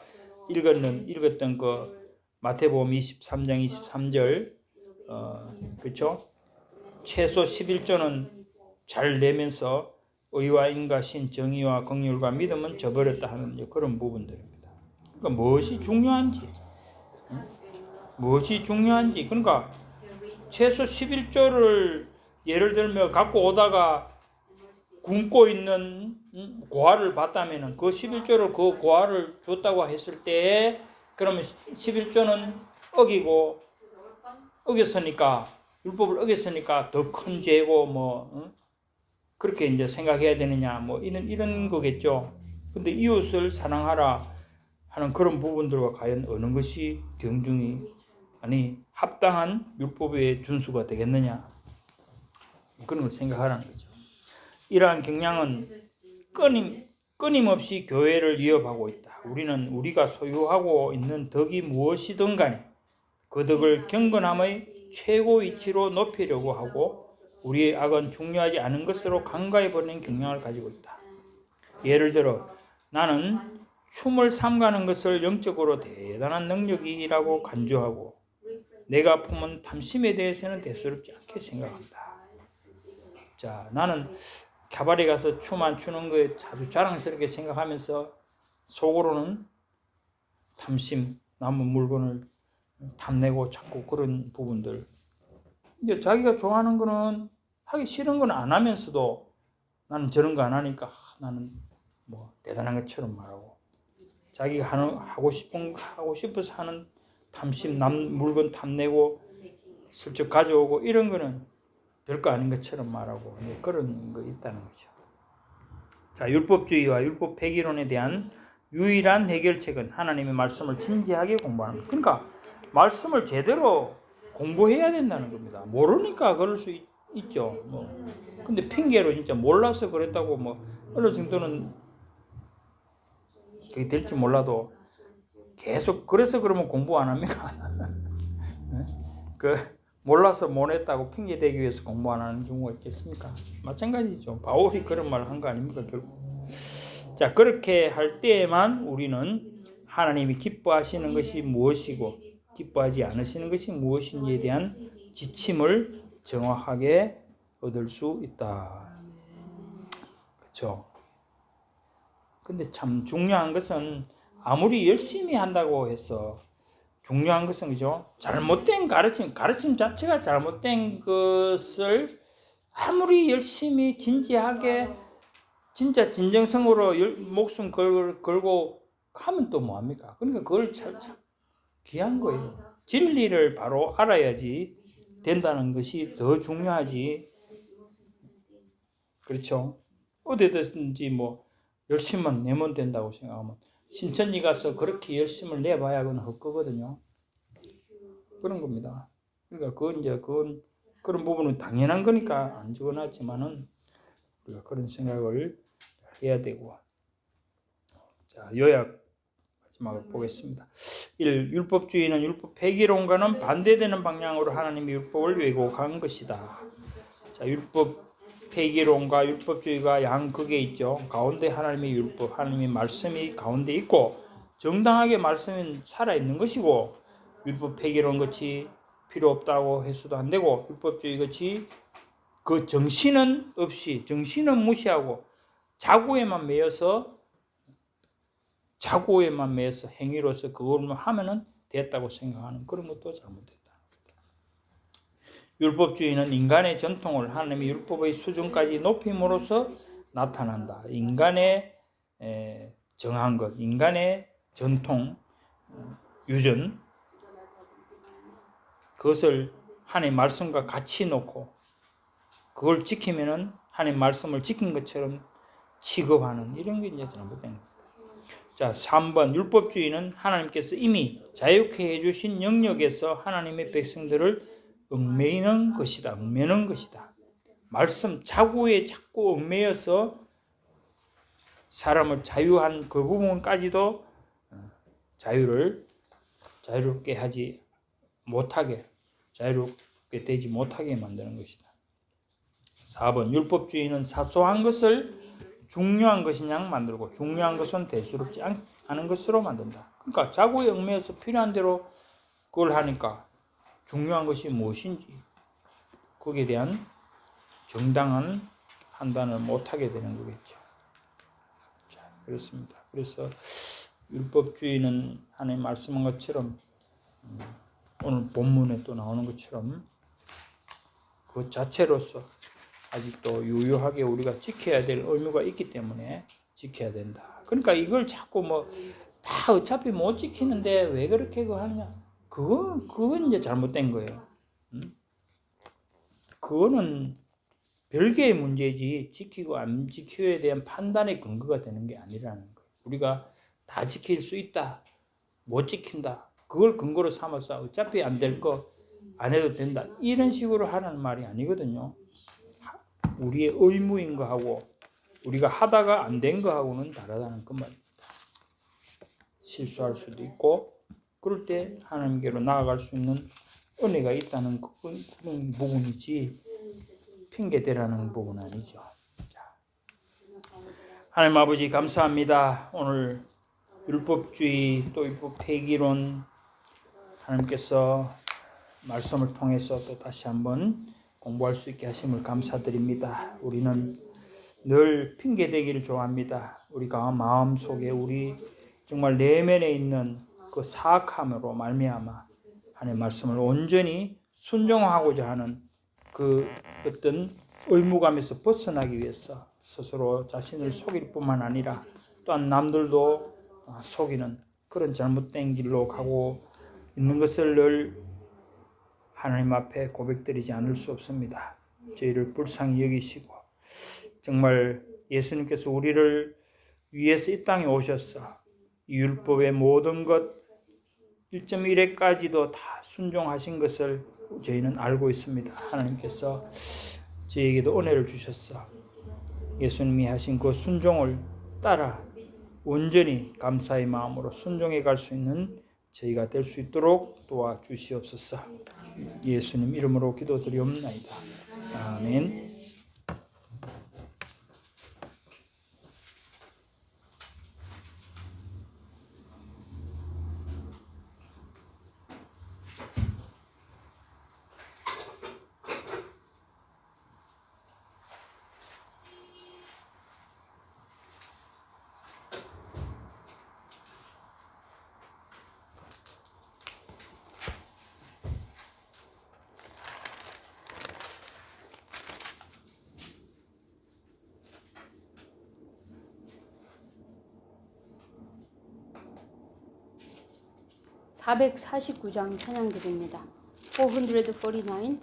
읽었던 그 마태복음 23장 23절 그렇죠? 최소 11조는 잘 내면서 의와 인가신 정의와 긍휼과 믿음은 저버렸다 하는 그런 부분들입니다. 그러니까 무엇이 중요한지 그러니까 최소 11조를 예를 들면 갖고 오다가 굶고 있는 고아를 봤다면 그 11조를 그 고아를 줬다고 했을 때에 그러면 11조는 어겼으니까 율법을 어겼으니까 더 큰 죄고 그렇게 이제 생각해야 되느냐 이런 거겠죠. 근데 이웃을 사랑하라 하는 그런 부분들과 과연 어느 것이 경중이 합당한 율법의 준수가 되겠느냐 그런 걸 생각하라는 거죠. 이러한 경향은 끊임없이 교회를 위협하고 있다. 우리는 우리가 소유하고 있는 덕이 무엇이든 간에 그 덕을 경건함의 최고 위치로 높이려고 하고 우리의 악은 중요하지 않은 것으로 간과해버리는 경향을 가지고 있다. 예를 들어 나는 춤을 삼가는 것을 영적으로 대단한 능력이라고 간주하고 내가 품은 탐심에 대해서는 대수롭지 않게 생각한다. 자, 나는 캬바레 가서 춤 안 추는 거에 아주 자랑스럽게 생각하면서 속으로는 탐심, 남은 물건을 탐내고 찾고 그런 부분들. 이제 자기가 좋아하는 거는 하기 싫은 건 안 하면서도 나는 저런 거 안 하니까 나는 대단한 것처럼 말하고 자기가 하고 싶어서 하는 탐심, 남 물건 탐내고 슬쩍 가져오고 이런 거는 별거 아닌 것처럼 말하고 그런 거 있다는 거죠. 자, 율법주의와 율법 폐기론에 대한 유일한 해결책은 하나님의 말씀을 진지하게 공부하는 것. 그러니까 말씀을 제대로 공부해야 된다는 겁니다. 모르니까 그럴 수 있죠. 근데 핑계로 진짜 몰라서 그랬다고 어느 정도는 그게 될지 몰라도 계속 그래서 그러면 공부 안 합니까? 몰라서 못했다고 핑계 대기 위해서 공부 안 하는 경우가 있겠습니까? 마찬가지죠. 바울이 그런 말을 한 거 아닙니까, 결국? 자, 그렇게 할 때에만 우리는 하나님이 기뻐하시는 것이 무엇이고 기뻐하지 않으시는 것이 무엇인지에 대한 지침을 정확하게 얻을 수 있다. 그렇죠? 근데 참 중요한 것은 아무리 열심히 한다고 해서 중요한 것은 그죠? 잘못된 가르침 자체가 잘못된 것을 아무리 열심히 진지하게 진짜 진정성으로 목숨 걸고 하면 또 뭐합니까? 그러니까 그걸 참 귀한 거예요. 진리를 바로 알아야지 된다는 것이 더 중요하지. 그렇죠? 어디든지 열심만 내면 된다고 생각하면 신천지 가서 그렇게 열심을 내봐야 그건 헛거거든요. 그런 겁니다. 그러니까 그건 그런 부분은 당연한 거니까 안 적어놨지만은 우리가 그런 생각을 해야 되고. 자, 요약 마지막으로 보겠습니다. 1. 율법주의는 율법 폐기론과는 반대되는 방향으로 하나님의 율법을 왜곡한 것이다. 자, 율법 폐기론과 율법주의가 양극에 있죠. 가운데 하나님의 율법, 하나님의 말씀이 가운데 있고 정당하게 말씀은 살아있는 것이고 율법 폐기론 같이 필요 없다고 해서도 안 되고 율법주의 같이 그 정신은 없이 정신은 무시하고 자고에만 매여서 행위로서 그걸만 하면은 됐다고 생각하는 그런 것도 잘못됐다. 율법주의는 인간의 전통을 하나님의 율법의 수준까지 높임으로써 나타난다. 인간의 정한 것, 인간의 전통, 유전, 그것을 하나님의 말씀과 같이 놓고 그걸 지키면은 하나님의 말씀을 지킨 것처럼 취급하는 이런 게 이제 잘못된 겁니다. 자, 3번 율법주의는 하나님께서 이미 자유케 해주신 영역에서 하나님의 백성들을 얽매이는 것이다. 말씀 자구에 자꾸 얽매여서 사람을 자유한 그 부분까지도 자유롭게 하지 못하게, 자유롭게 되지 못하게 만드는 것이다. 4번 율법주의는 사소한 것을 중요한 것인 양 만들고 중요한 것은 대수롭지 않은 것으로 만든다. 그러니까 자구에 얽매여서 필요한 대로 그걸 하니까 중요한 것이 무엇인지 거기에 대한 정당한 판단을 못하게 되는 거겠죠. 자, 그렇습니다. 그래서 율법주의는 하나님 말씀한 것처럼 오늘 본문에 또 나오는 것처럼 그 자체로서 아직도 유효하게 우리가 지켜야 될 의무가 있기 때문에 지켜야 된다. 그러니까 이걸 자꾸 다 어차피 못 지키는데 왜 그렇게 하느냐? 그건 이제 잘못된 거예요. 그거는 별개의 문제지 지키고 안 지키고에 대한 판단의 근거가 되는 게 아니라는 거예요. 우리가 다 지킬 수 있다, 못 지킨다. 그걸 근거로 삼아서 어차피 안 될 거 안 해도 된다. 이런 식으로 하라는 말이 아니거든요. 우리의 의무인 거하고 우리가 하다가 안 된 거하고는 다르다는 그 말입니다. 실수할 수도 있고 그럴 때 하나님께로 나아갈 수 있는 은혜가 있다는 그런 부분이지 핑계대라는 부분은 아니죠. 자, 하나님 아버지 감사합니다. 오늘 율법주의 또 율법 폐기론 하나님께서 말씀을 통해서 또 다시 한번 공부할 수 있게 하심을 감사드립니다. 우리는 늘 핑계대기를 좋아합니다. 우리가 마음속에 우리 정말 내면에 있는 그 사악함으로 말미암아 하나님의 말씀을 온전히 순종하고자 하는 그 어떤 의무감에서 벗어나기 위해서 스스로 자신을 속일 뿐만 아니라 또한 남들도 속이는 그런 잘못된 길로 가고 있는 것을 늘 하나님 앞에 고백드리지 않을 수 없습니다. 저희를 불쌍히 여기시고 정말 예수님께서 우리를 위해서 이 땅에 오셔서 이 율법의 모든 것 1.1회까지도 다 순종하신 것을 저희는 알고 있습니다. 하나님께서 저에게도 은혜를 주셨어. 예수님이 하신 그 순종을 따라 온전히 감사의 마음으로 순종해 갈 수 있는 저희가 될 수 있도록 도와주시옵소서. 예수님 이름으로 기도드리옵나이다. 아멘. (449장) 찬양드립니다. 449.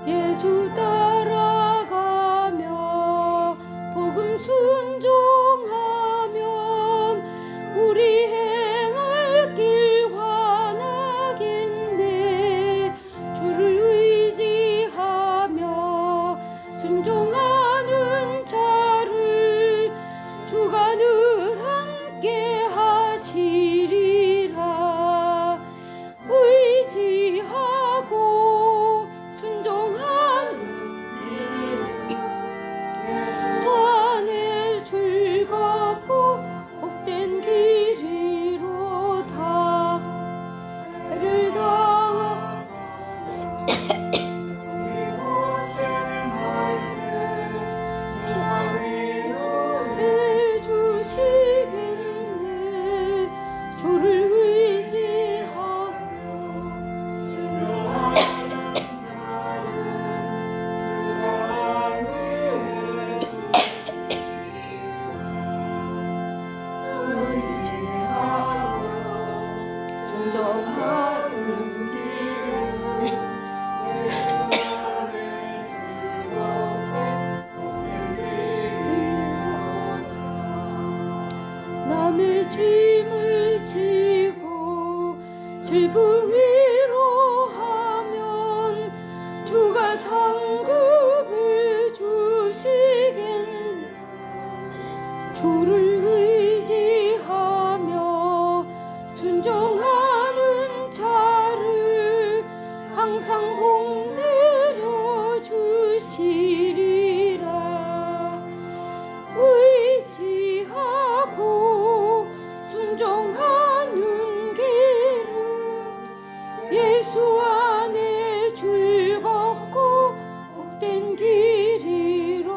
예수 따라가며 복음 순종하면 우리 행할 길 환하겠네. 주를 의지하며 순종하는 자를 주가 늘 함께 하시리라. 의지하고 순종한 수 안에 즐겁고 복된 길이로다. 해를 당하 해주시겠네. 주를 의지하고 순종하는 남의 짐을 지고 질부 위로 하면 주가 상급을 주시겠네. 주를 의지하며 순종하는 자를 항상 복 내려 주시리라. 의지하고 순종하는 길은 예수 안에 즐겁고 복된 길이로다.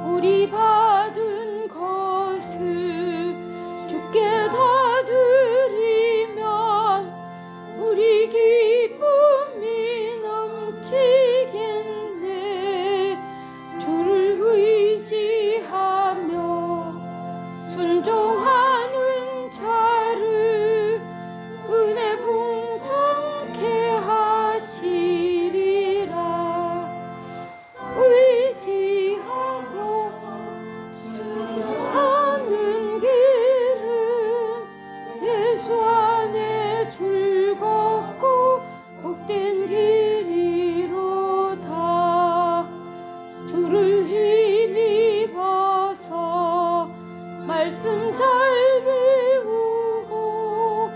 우리 받은 것을 주께 다 드리면 우리 기쁨이 넘치겠네. 주를 의지하며 순종하는 자를 은혜 풍성케 하시리라. 의지하고 순종하는 길은 예수 안에 즐겁고 복된 길이로다. 주를 힘입어서 말씀 잘 배우고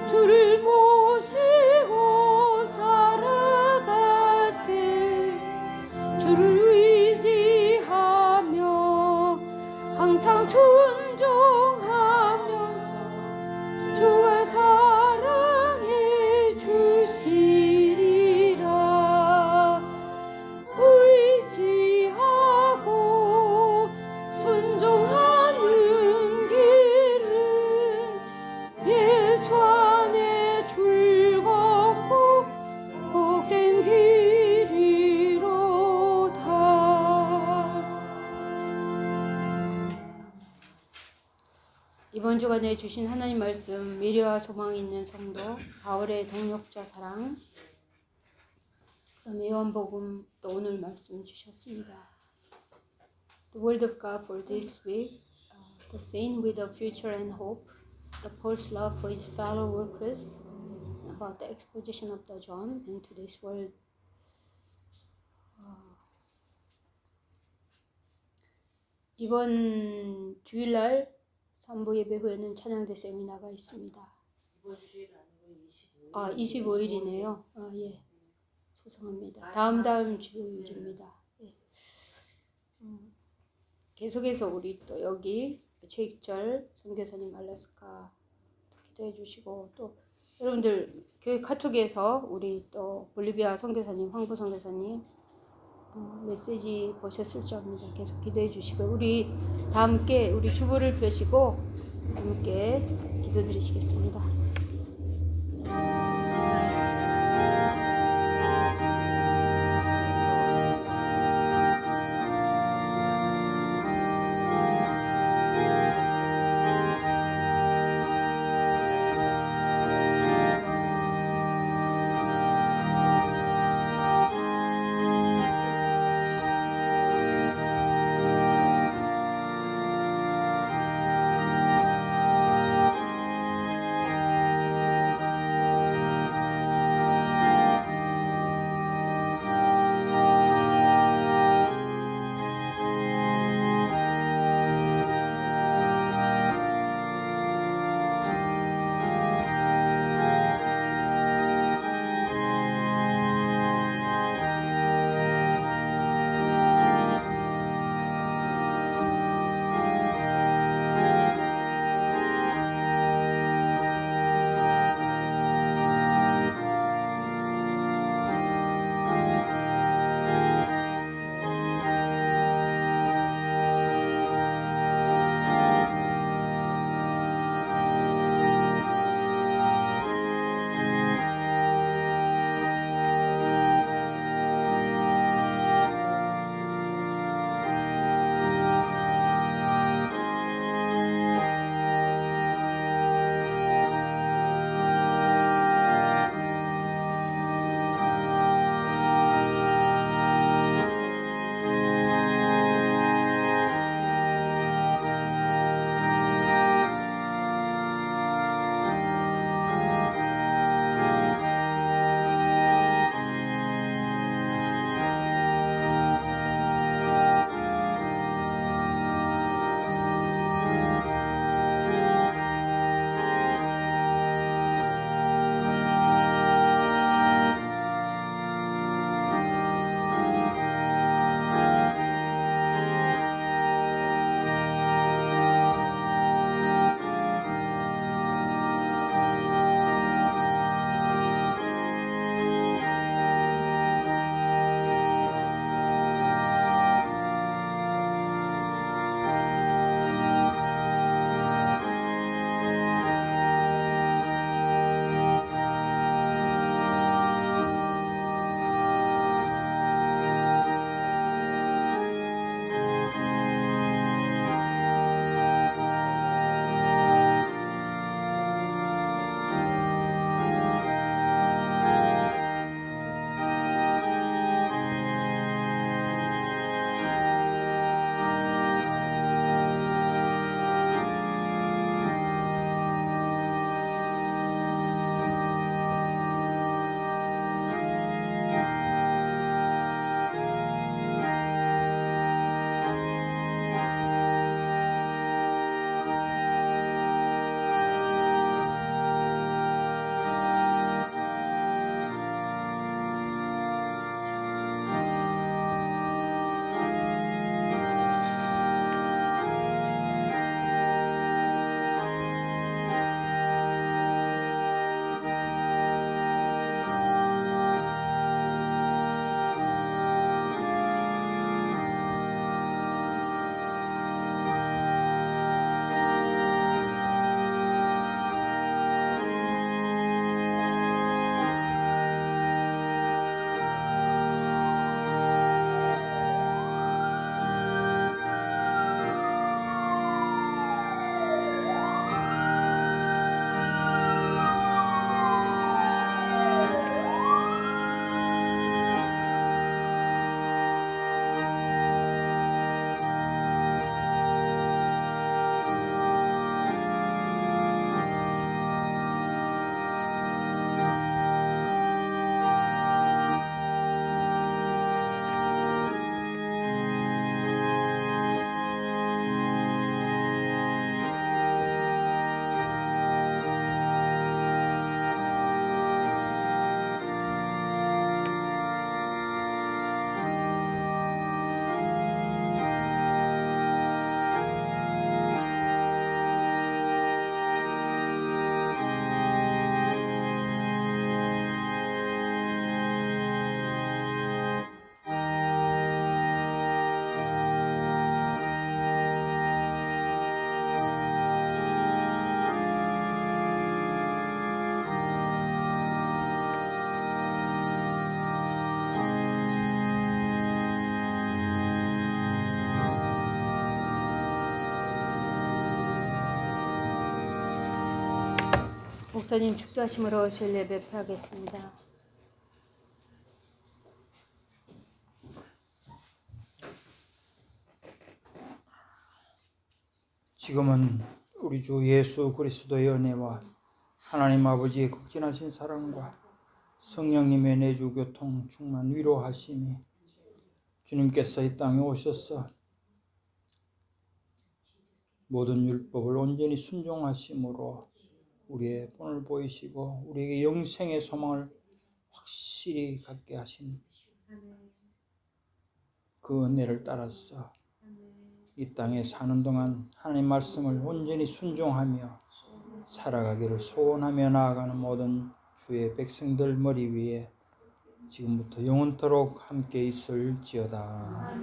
주를 모시고 살아가세. 주를 의지하며 항상 순종하며 주와 주 간에 주신 하나님 말씀, 미래와 소망이 있는 성도, 바울의 동력자 사랑, 그다음에 요한복음 또 오늘 말씀 주셨습니다. The word of God for this week, the saint with a future and hope, the Paul's love for his fellow workers, about the exposition of the John and today's word. 이번 주일날 3부 예배 후에는 찬양대 세미나가 있습니다. 이번 주일 아니고 25일. 25일이네요. 예. 죄송합니다. 다음 주일입니다. 예. 계속해서 우리 또 여기 최익절 선교사님 알래스카 기도해 주시고 또 여러분들 교회 카톡에서 우리 또 볼리비아 선교사님 황부 선교사님 메시지 보셨을 줄 압니다. 계속 기도해 주시고 우리 다 함께 우리 주보를 펴시고 함께 기도드리시겠습니다. 목사님 축도하심으로 신뢰 배포하겠습니다. 지금은 우리 주 예수 그리스도의 은혜와 하나님 아버지의 극진하신 사랑과 성령님의 내주 교통 충만 위로하심이 주님께서 이 땅에 오셔서 모든 율법을 온전히 순종하심으로 우리의 본을 보이시고 우리에게 영생의 소망을 확실히 갖게 하신 그 은혜를 따라서 이 땅에 사는 동안 하나님 말씀을 온전히 순종하며 살아가기를 소원하며 나아가는 모든 주의 백성들 머리 위에 지금부터 영원토록 함께 있을지어다.